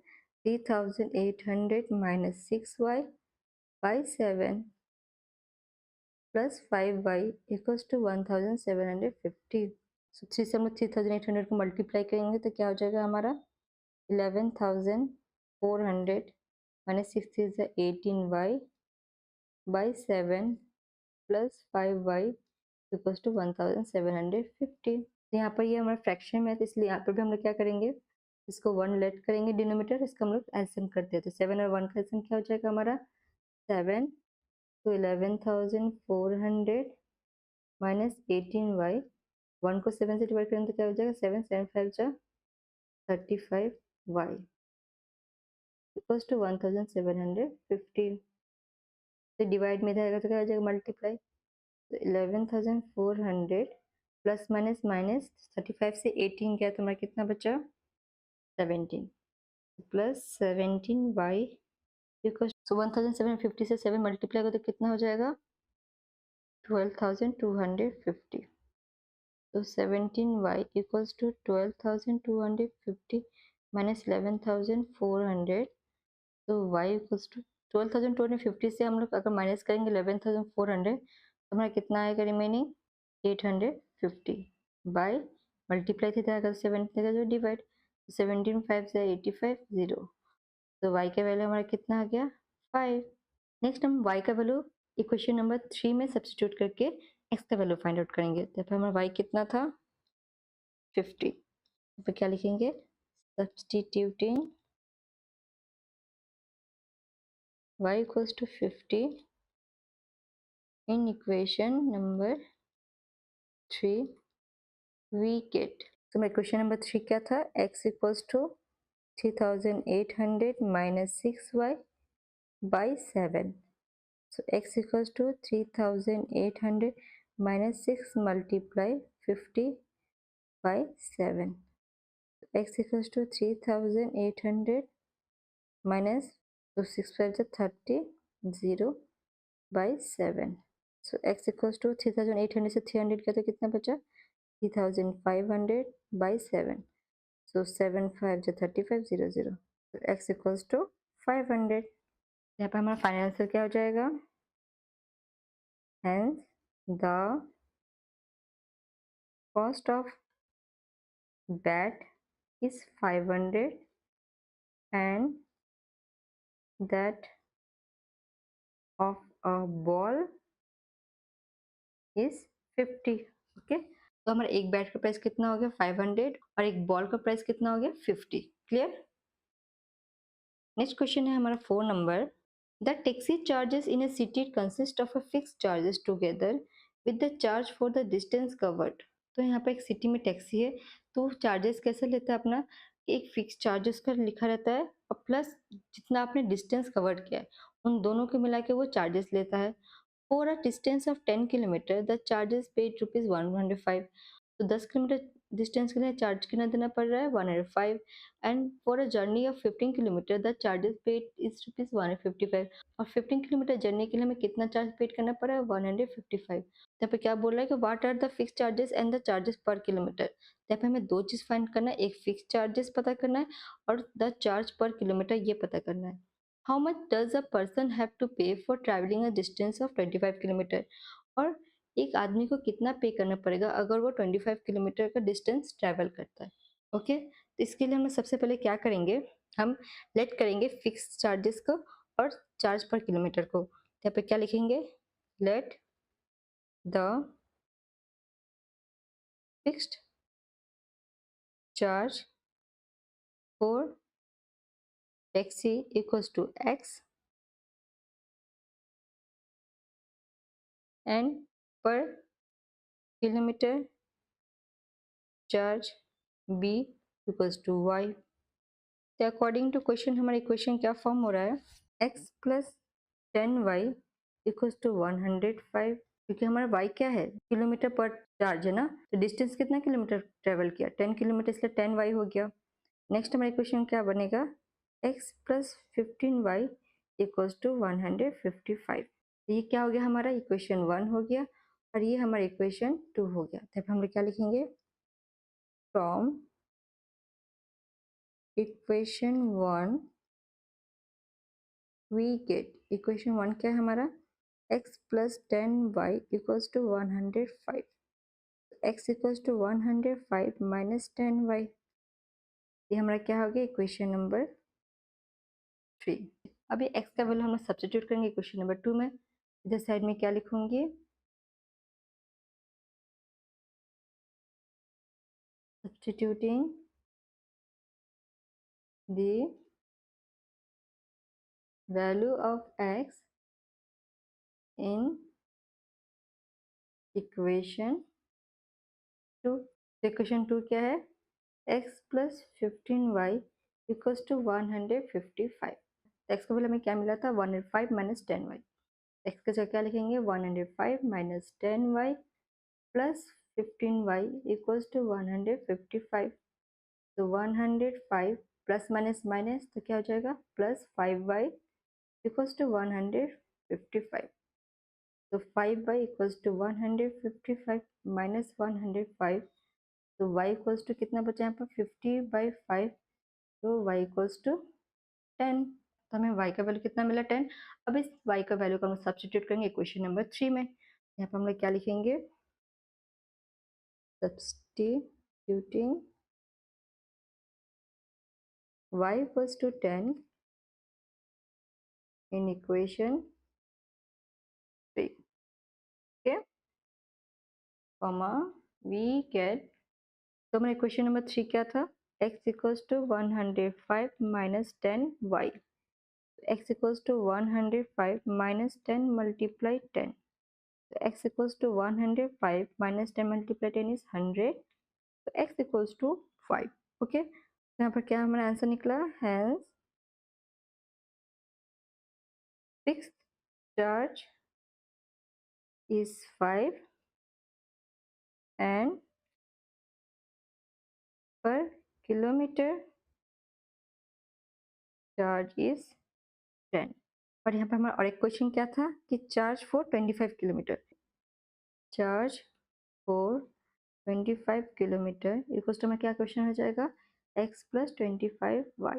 3800 minus 6y by 7 plus 5y equals to 1750। So 3 से हम लोग 3800 को मल्टीप्लाई करेंगे तो क्या हो जाएगा हमारा 11,400 minus 6 is 18y by 7 plus 5y equals to 1750। तो यहाँ पर ये हमारा फ्रैक्शन में है, तो इसलिए यहाँ पर भी हम लोग क्या करेंगे, इसको 1 लेट करेंगे डिनोमिनेटर, इसका हम लोग एलसीएम करते हैं। तो 7 और 1 का एलसीएम क्या हो जाएगा हमारा 7, तो 11,400 माइनस 18y, 1 को 7 से डिवाइड करेंगे तो क्या हो जाएगा 7 7 5 जा 35y इक्वल्स टू 1750। तो डिवाइड में जाएगा तो क्या हो जाएगा मल्टीप्लाई, तो 11,400 प्लस माइनस माइनस 35 से 18 गया तो हमारा कितना बचा 17 प्लस 17y इक्वल टू 1750 से 7 मल्टीप्लाई करो तो कितना हो जाएगा 12,250। तो 17y इक्वल्स टू 12,250 माइनस 11,400, तो y इक्वल्स टू 12,250 से हम लोग अगर माइनस करेंगे 11,400 तो हमारा कितना आएगा रिमेनिंग 850 बाय मल्टीप्लाई थी अगर 17 का जो डिवाइड, 17 5 से 85 0, तो y का वैल्यू हमारा कितना आ गया 5। नेक्स्ट हम y का वैल्यू इक्वेशन नंबर 3 में सब्स्टिट्यूट करके x का वैल्यू फाइंड आउट करेंगे। तो फिर हमारा y कितना था 50, तो क्या लिखेंगे substituting y equals to 50 in equation number 3 we get, तो मेरा क्वेश्चन नंबर 3 क्या था, x equals to 3800 minus 6y by 7। so x equals to 3800 minus 6 multiply 50 by 7। x equals to 3800 minus, so 6 5 is 30 0 by 7। so x equals to 3800 से 300 किया तो कितना बचा 3500 by 7। so 7 5 is 35 0 0। so x equals to 500। यहाँ पर हमारा final answer क्या हो जाएगा, hence the cost of bat is 500 and that of a ball is 50। Okay, तो हमारा एक बैट का प्राइस कितना हो गया 500 और एक बॉल का प्राइस कितना हो गया 50। क्लियर। नेक्स्ट क्वेश्चन है हमारा 4 number, the taxi charges in a city consist of a fix charges together with the charge for the distance covered. तो यहाँ पे एक सिटी में टैक्सी है, तो चार्जेस कैसे लेता है अपना, एक फिक्स चार्जेस का लिखा रहता है और प्लस जितना आपने डिस्टेंस कवर्ड किया है उन दोनों को मिला के वो चार्जेस लेता है। For a distance of 10 kilometre the charges paid rupees 105। तो 10 किलोमीटर डिस्टेंस के लिए चार्ज कितना देना पड़ रहा है 105 and for a journey of 15 kilometre the charges paid is ₹155 और 15 किलोमीटर जर्नी के लिए हमें कितना चार्ज पेड करना पड़ा है 155। यहाँ पे क्या बोल रहा है कि what are the fix charges and the charges per kilometer. यहाँ पे हमें दो चीज फाइंड करना है, एक फिक्स चार्जेस पता करना है और द चार्ज पर किलोमीटर ये पता करना है। How much does a person have to pay for travelling a distance of 25 kilometre और एक आदमी को कितना पे करना पड़ेगा अगर वो 25 किलोमीटर का डिस्टेंस ट्रैवल करता है। ओके, तो इसके लिए हम सबसे पहले क्या करेंगे, हम लेट करेंगे फिक्स चार्जेस को और चार्ज पर किलोमीटर को। यहाँ पे क्या लिखेंगे, let the fixed charge for taxi equals to x and per kilometre charge be equals to y. तो अकॉर्डिंग टू क्वेश्चन हमारा इक्वेशन क्या फॉर्म हो रहा है, x plus 10y equals to 105, क्योंकि हमारा y क्या है किलोमीटर पर चार्ज है ना, तो डिस्टेंस कितना किलोमीटर ट्रेवल किया 10 किलोमीटर, इसलिए 10y हो गया। नेक्स्ट हमारा इक्वेशन क्या बनेगा, x plus 15y equals to 155। ये क्या हो गया, हमारा इक्वेशन 1 हो गया और ये हमारा इक्वेशन 2 हो गया। तब हम लोग क्या लिखेंगे, from equation 1 we get, equation 1 क्या है हमारा, x plus 10y equals to 105, x equals to 105 minus 10y, ये हमारा क्या हो गया इक्वेशन नंबर 3। अभी x का वैल्यू हम सब्स्टिट्यूट करेंगे इक्वेशन नंबर 2 में। इधर साइड में क्या लिखूंगी, substituting the value of x in equation 2। Equation 2 क्या है, x plus 15y equals to 155। x का वैल्यू हमें क्या मिला था 105 माइनस 10y, x का जगह क्या लिखेंगे 105 minus 10y plus 15y equals to 155। तो 105 प्लस माइनस माइनस तो क्या हो जाएगा प्लस 5y इक्वल्स टू 155। तो 5y इक्वल्स टू 155 माइनस 105, तो y इक्वल्स टू कितना बचा यहाँ पर 50/5, तो y इक्वल्स टू 10। तो हमें y का वैल्यू कितना मिला 10। अब इस y का वैल्यू को हम सब्स्टिट्यूट करेंगे इक्वेशन नंबर 3 में। यहाँ पर हम लोग क्या लिखेंगे, substituting y equals to 10 in equation 3, okay, comma we get, तो हमारा इक्वेशन नंबर 3 क्या था, x equals to 105 minus 10y, x equals to 105 minus 10 multiply 10, तो x equals to 105 minus 10 multiply 10 is 100, तो x इक्वल्स टू 5। ओके, यहाँ पर क्या हमारा आंसर निकला, hence fixed charge is 5 and per kilometre charge is 10। और यहाँ पर हमारा और एक क्वेश्चन क्या था कि charge for 25 kilometer, charge for 25 kilometer equals to में क्या क्वेश्चन हो जाएगा, x प्लस 25y,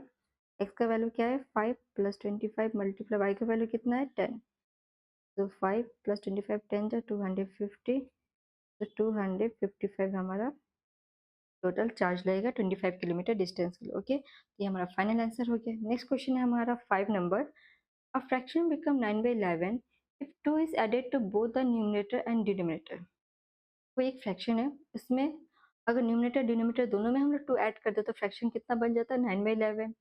x का वैल्यू क्या है 5 प्लस 25 मल्टीप्लाई y का वैल्यू कितना है 10, तो 5 प्लस 25 10 जो 250, तो 255 हमारा टोटल चार्ज लगेगा 25 किलोमीटर डिस्टेंस के लिए। ओके, तो ये हमारा फाइनल आंसर हो गया। नेक्स्ट क्वेश्चन है हमारा 5 number, a fraction become 9/11 if 2 is added to both the numerator and denominator. कोई एक फ्रैक्शन है, इसमें अगर न्यूमरेटर डिनोमिनेटर दोनों में हम लोग 2 ऐड कर दे तो फ्रैक्शन कितना बन जाता है 9/11।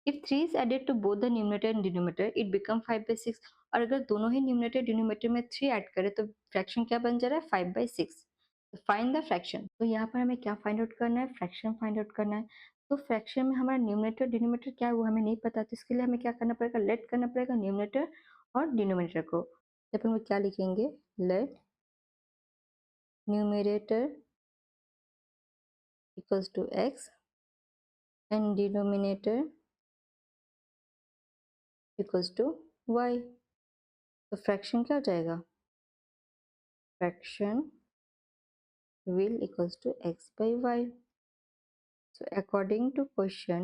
If 3 is added to both the numerator and denominator it become 5/6, और अगर दोनों ही न्यूमरेटर डिनोमिनेटर में 3 ऐड करें तो फ्रैक्शन क्या बन जा रहा है 5/6। तो फाइंड द फ्रैक्शन, तो यहाँ पर हमें क्या फाइंड आउट करना है, फ्रैक्शन फाइंड आउट करना है। तो फ्रैक्शन में हमारा न्यूमरेटर डिनोमिनेटर क्या है वो हमें नहीं पता, तो इसके लिए हमें क्या करना पड़ेगा, लेट करना पड़ेगा न्यूमरेटर और डिनोमिनेटर को। तो अपन वो क्या लिखेंगे, let numerator equals to x and denominator equals to y। तो फ्रैक्शन क्या हो जाएगा? Fraction will equals to x by y। So according to question,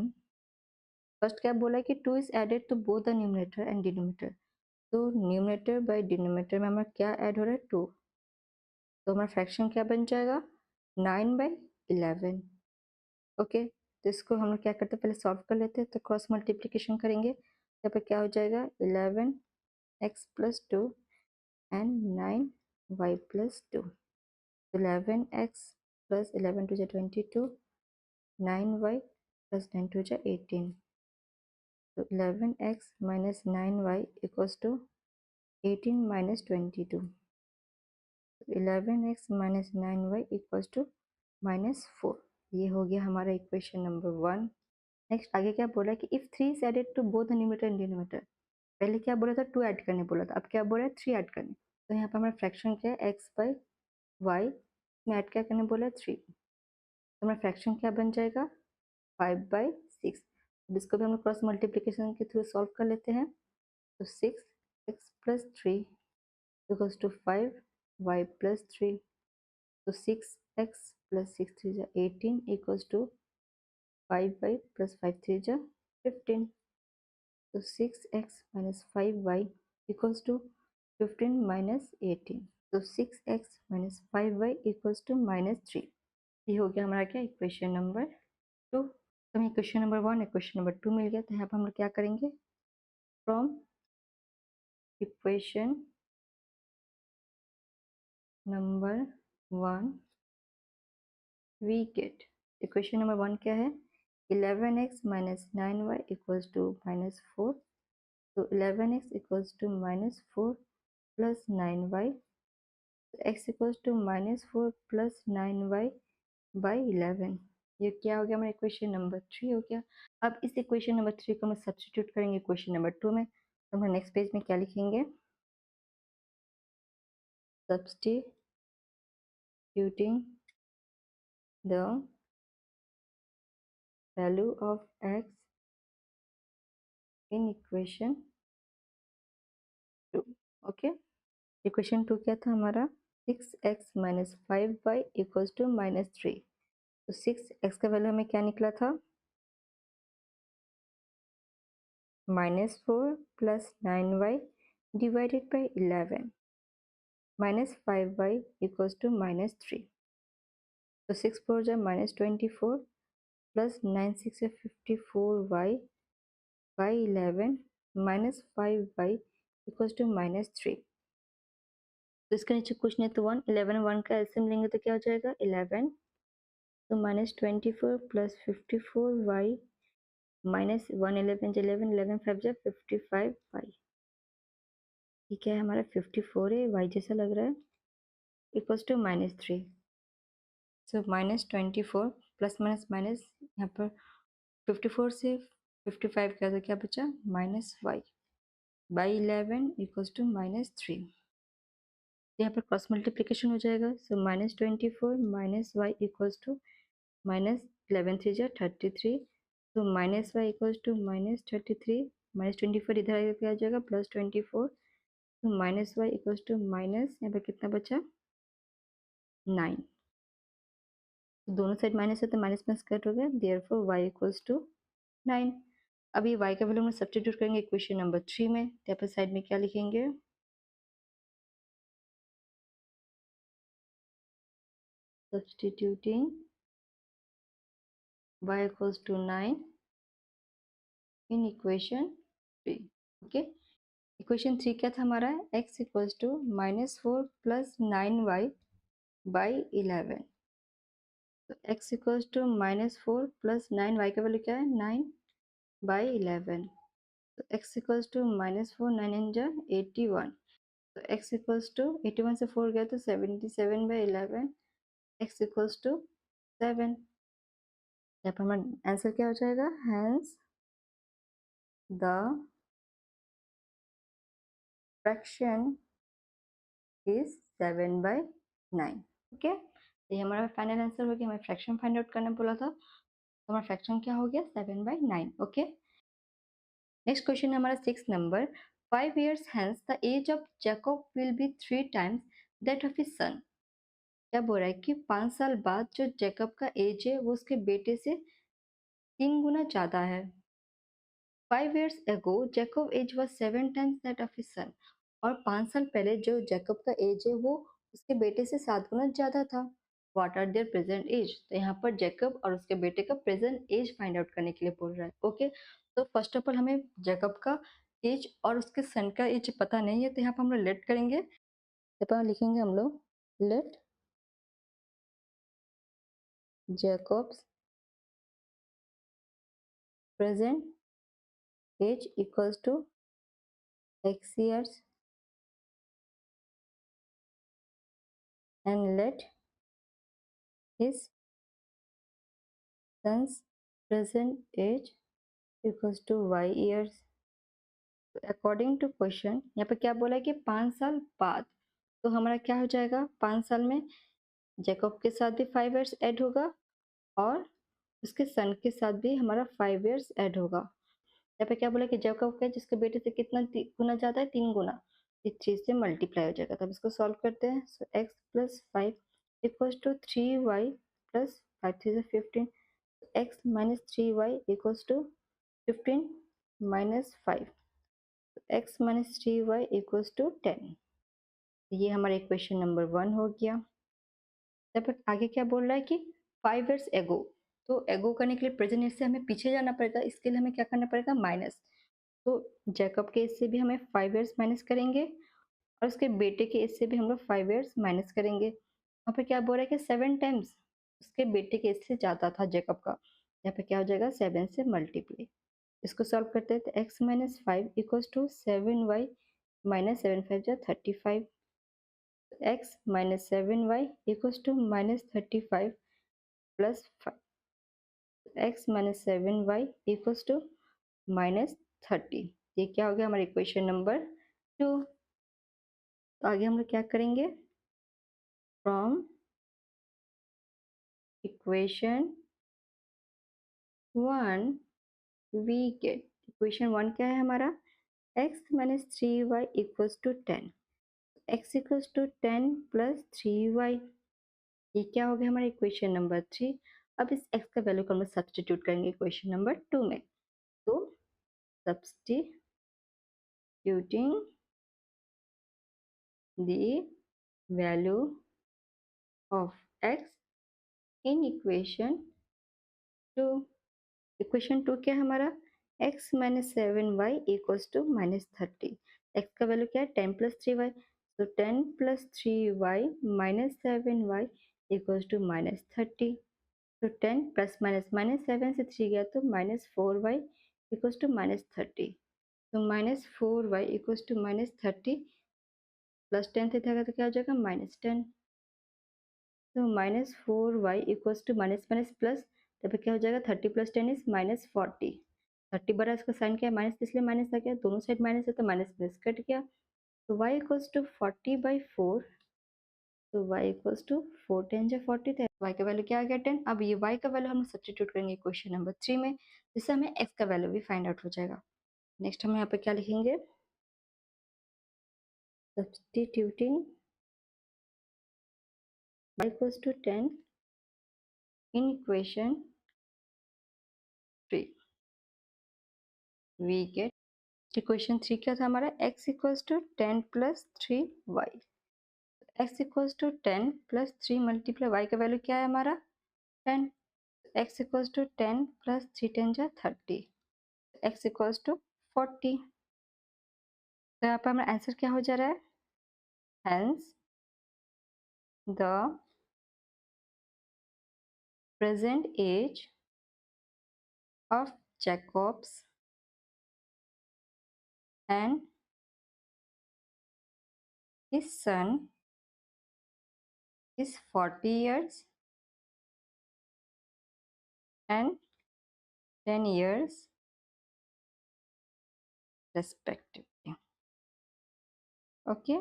first क्या बोला कि 2 is added to both the numerator and denominator। तो numerator by denominator में हमारा क्या ऐड हो रहा है? 2। तो हमारा फ्रैक्शन क्या बन जाएगा? 9/11। ओके, तो इसको हम लोग क्या करते हैं, पहले सॉल्व कर लेते हैं। तो क्रॉस मल्टीप्लिकेशन करेंगे, यहाँ पे क्या हो जाएगा? 11x plus 2 and 9y plus 2। 11x plus 11 two जा 22, 9y प्लस 9 टू जा 18। तो 11x minus 9y equals to 18 minus 22। 11x minus 9y equals to -4। ये हो गया हमारा इक्वेशन नंबर 1। नेक्स्ट आगे क्या बोला कि if 3 is added to both the numerator and denominator. पहले क्या बोला था? 2 ऐड करने बोला था, अब क्या बोला है? 3 ऐड करने। तो यहाँ पर हमारा फ्रैक्शन क्या है? x बाई वाई में ऐड क्या करने बोला है? 3। तो हमारा फ्रैक्शन क्या बन जाएगा? 5/6। अब इसको भी हम लोग क्रॉस मल्टीप्लिकेशन के थ्रू सॉल्व कर लेते हैं। तो 6x plus 3 equals to 5y plus 3। तो 6x प्लस 6 3 जा 18 इक्वल्स टू 5y प्लस 5 3 जा 15। तो 6x minus 5y equals to 15 minus 18। तो 6x minus 5y equals to -3। ये हो गया हमारा क्या? Equation number 2। तो हमें क्वेश्चन नंबर 1 इक्वेशन नंबर 2 मिल गया। तो यहाँ पर हम लोग क्या करेंगे? From equation number 1 we get, equation number 1 क्या है? 11x minus 9y equals to -4। तो 11x equals to -4 plus 9y। x equals to -4 plus 9y by 11। ये क्या हो गया? हमारा इक्वेशन नंबर 3 हो गया। अब इस इक्वेशन नंबर 3 को हम सब्स्टिट्यूट करेंगे इक्वेशन नंबर 2 में। तो हम नेक्स्ट पेज में क्या लिखेंगे? Substituting the value of x in equation 2। Okay, equation 2 क्या था हमारा? 6x minus 5y equals to -3। तो 6x का वैल्यू हमें क्या निकला था? -4 plus 9y divided by 11 minus 5y equals to -3। तो 6 4 जा -24 प्लस 9 6 या 54y by 11 minus 5y equals to -3। तो इसके नीचे कुछ नहीं तो 1, 11 1 का एलसीएम लेंगे तो क्या हो जाएगा? 11। तो -24 प्लस 54y माइनस 1 11 11 11 5 जा 55y। ठीक है, हमारा 54 है, y जैसा लग रहा है, equals to -3। So -24 plus minus minus, यहाँ पर 54 से 55 किया तो क्या बचा? -y by 11 equals to -3। यहाँ पर क्रॉस मल्टीप्लिकेशन हो जाएगा। So -24 minus y equals to -11 3 जा 33। तो -y इक्वल्स टू -33, -24 इधर आगे क्या आ जाएगा? +24। तो -y इक्वल्स टू माइनस, यहाँ पर कितना बचा? 9। दोनों साइड माइनस है तो माइनस माइनस कट हो गया, देयरफॉर y इक्वल्स टू 9। अब ये y का वैल्यू हम सब्स्टिट्यूट करेंगे इक्वेशन नंबर 3 में। तो यहाँ पर साइड में क्या लिखेंगे? Substituting y equals to 9 in equation 3। Okay, equation 3 क्या था हमारा? x equals to -4 plus 9y by 11। तो x equals to -4 plus 9y का वैल्यू क्या है? 9 बाई 11। तो x इक्वल्स टू -4 9 इन जा 81। तो x इक्वल्स टू 81 से 4 गया तो 77 बाई 11, x इक्वल्स टू 7। यहाँ पर हमारा आंसर क्या हो जाएगा? Hence the fraction is 7/9। Okay, ये हमारा फाइनल आंसर हो गया। हमें फ्रैक्शन फाइंड आउट करना बोला था, तो हमारा फ्रैक्शन क्या हो गया 7/9। ओके, नेक्स्ट क्वेश्चन हमारा 6 number. 5 years hence the age of Jacob will be 3 times that of his son। क्या बोल रहा है कि 5 साल बाद जो जैकब का एज है वो उसके बेटे से 3 गुना ज्यादा है। 5 years ago Jacob age was 7 times that of his son। और 5 साल पहले जो जैकब का एज है वो उसके बेटे से 7 गुना ज्यादा था। What are their present age. तो यहाँ पर जैकब और उसके बेटे का प्रेजेंट एज फाइंड आउट करने के लिए बोल रहा है। ओके, तो फर्स्ट ऑफ ऑल हमें जैकब का एज और उसके सन का एज पता नहीं है, तो यहाँ पर हम लोग लेट करेंगे। यहाँ पर लिखेंगे हम लोग let Jacob's present age equals to x years and let his son's present age equals to y years। According to question यहाँ पे क्या बोला है कि 5 साल बाद, तो हमारा क्या हो जाएगा 5 साल में जैकब के साथ भी 5 years ऐड होगा और उसके सन के साथ भी हमारा 5 years ऐड होगा। यहाँ पे क्या बोला कि जैकब का जिसके बेटे से कितना गुना ज्यादा है 3 गुना, इस चीज से मल्टीप्लाई हो जाएगा। तब इसको सॉल्व करते हैं। So x plus 5 equals to 3y plus 5 3 15। x minus 3y equals to 15 minus 5। x minus 3y equals to 10। ये हमारा इक्वेशन नंबर 1 हो गया। तब आगे क्या बोल रहा है कि 5 years एगो, तो एगो करने के लिए प्रेजेंट से हमें पीछे जाना पड़ेगा। इसके लिए हमें क्या करना पड़ेगा माइनस। तो जैकब के एज से भी हमें 5 years माइनस करेंगे और उसके बेटे के एज से भी हम लोग 5 years माइनस करेंगे। यहाँ पे क्या बोल रहा है कि 7 टाइम्स उसके बेटे के एज से ज्यादा था जैकब का। यहाँ पे क्या हो जाएगा 7 से मल्टीप्लाई। इसको सॉल्व करते हैं तो x minus 5 equals to 7y minus 7 5 जा 35। x minus 7y equals to minus 35 plus 5। x minus 7y equals to minus 30। ये क्या हो गया हमारा इक्वेशन नंबर 2। तो आगे हम लोग क्या करेंगे, from equation 1 we get. Equation 1 क्या है हमारा x minus 3y equals to 10। x equals to 10 plus 3y। ये क्या हो गया हमारा इक्वेशन नंबर 3। अब इस x का वैल्यू को हम सब्सटीट्यूट करेंगे इक्वेशन नंबर 2 में। तो substituting the value of x in equation 2। Equation 2 क्या है हमारा x minus 7y equals to minus 30। x का वैल्यू क्या है 10 प्लस 3y, तो 10 plus 3y minus 7y equals to minus 30। तो 10 प्लस माइनस माइनस 7 से 3 गया तो minus 4y equals to minus 30। तो minus 4y equals to minus 30 plus 10 से था तो क्या हो जाएगा माइनस 10। तो minus 4y equals to minus minus plus, तब क्या हो जाएगा 30 प्लस 10 इज माइनस 40। 30 बड़ा इसका साइन क्या है माइनस, इसलिए माइनस आ गया। दोनों साइड माइनस है तो माइनस माइनस कट गया। तो y इक्वल्स टू 40/4। तो y इक्वल्स टू 4 10 जा 40 थे, y का वैल्यू क्या आ गया 10। अब ये y का वैल्यू हम सब्स्टिट्यूट करेंगे क्वेश्चन नंबर 3 में, जिससे हमें x का वैल्यू भी फाइंड आउट हो जाएगा। नेक्स्ट हम यहाँ पे क्या लिखेंगे, substituting y equals to 10 in equation 3 we get. Equation 3 क्या था हमारा x equals to 10 plus 3y। x equals to 10 plus 3 multiply y का वैल्यू क्या है हमारा 10। x इक्वल्स टू 10 प्लस 3 10 जा 30। x equals to 40। तो यहाँ पर हमारा आंसर क्या हो जा रहा है, hence the present age of Jacob's and his son is 40 years and 10 years respectively। Okay,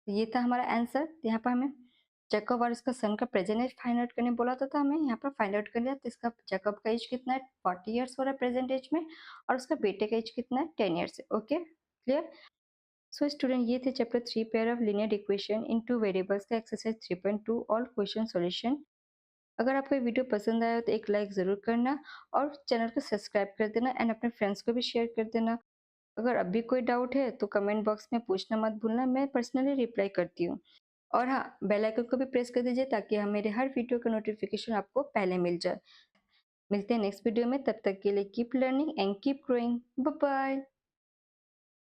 ये था हमारा आंसर। यहाँ पर हमें जैकब और इसका सन का प्रेजेंट एज फाइंड आउट करने बोला था हमें। यहाँ पर फाइंड आउट कर लिया, तो इसका जैकब का एज कितना है, 40 ईयर्स हो रहा है प्रेजेंट एज में, और उसका बेटे का एज कितना है, 10 ईयर्स है। Okay, clear. सो स्टूडेंट, ये थे chapter 3 pair of linear equation in two variables का एक्सरसाइज 3.2 ऑल क्वेश्चन सॉल्यूशन। अगर आपको ये वीडियो पसंद आया तो एक लाइक ज़रूर करना और चैनल को सब्सक्राइब कर देना एंड अपने फ्रेंड्स को भी शेयर कर देना। अगर अभी कोई डाउट है तो कमेंट बॉक्स में पूछना मत भूलना, मैं पर्सनली रिप्लाई करती हूँ। और हाँ, बेल आइकन को भी प्रेस कर दीजिए ताकि मेरे हर वीडियो का नोटिफिकेशन आपको पहले मिल जाए। मिलते हैं नेक्स्ट वीडियो में, तब तक के लिए keep learning and keep growing. Bye bye.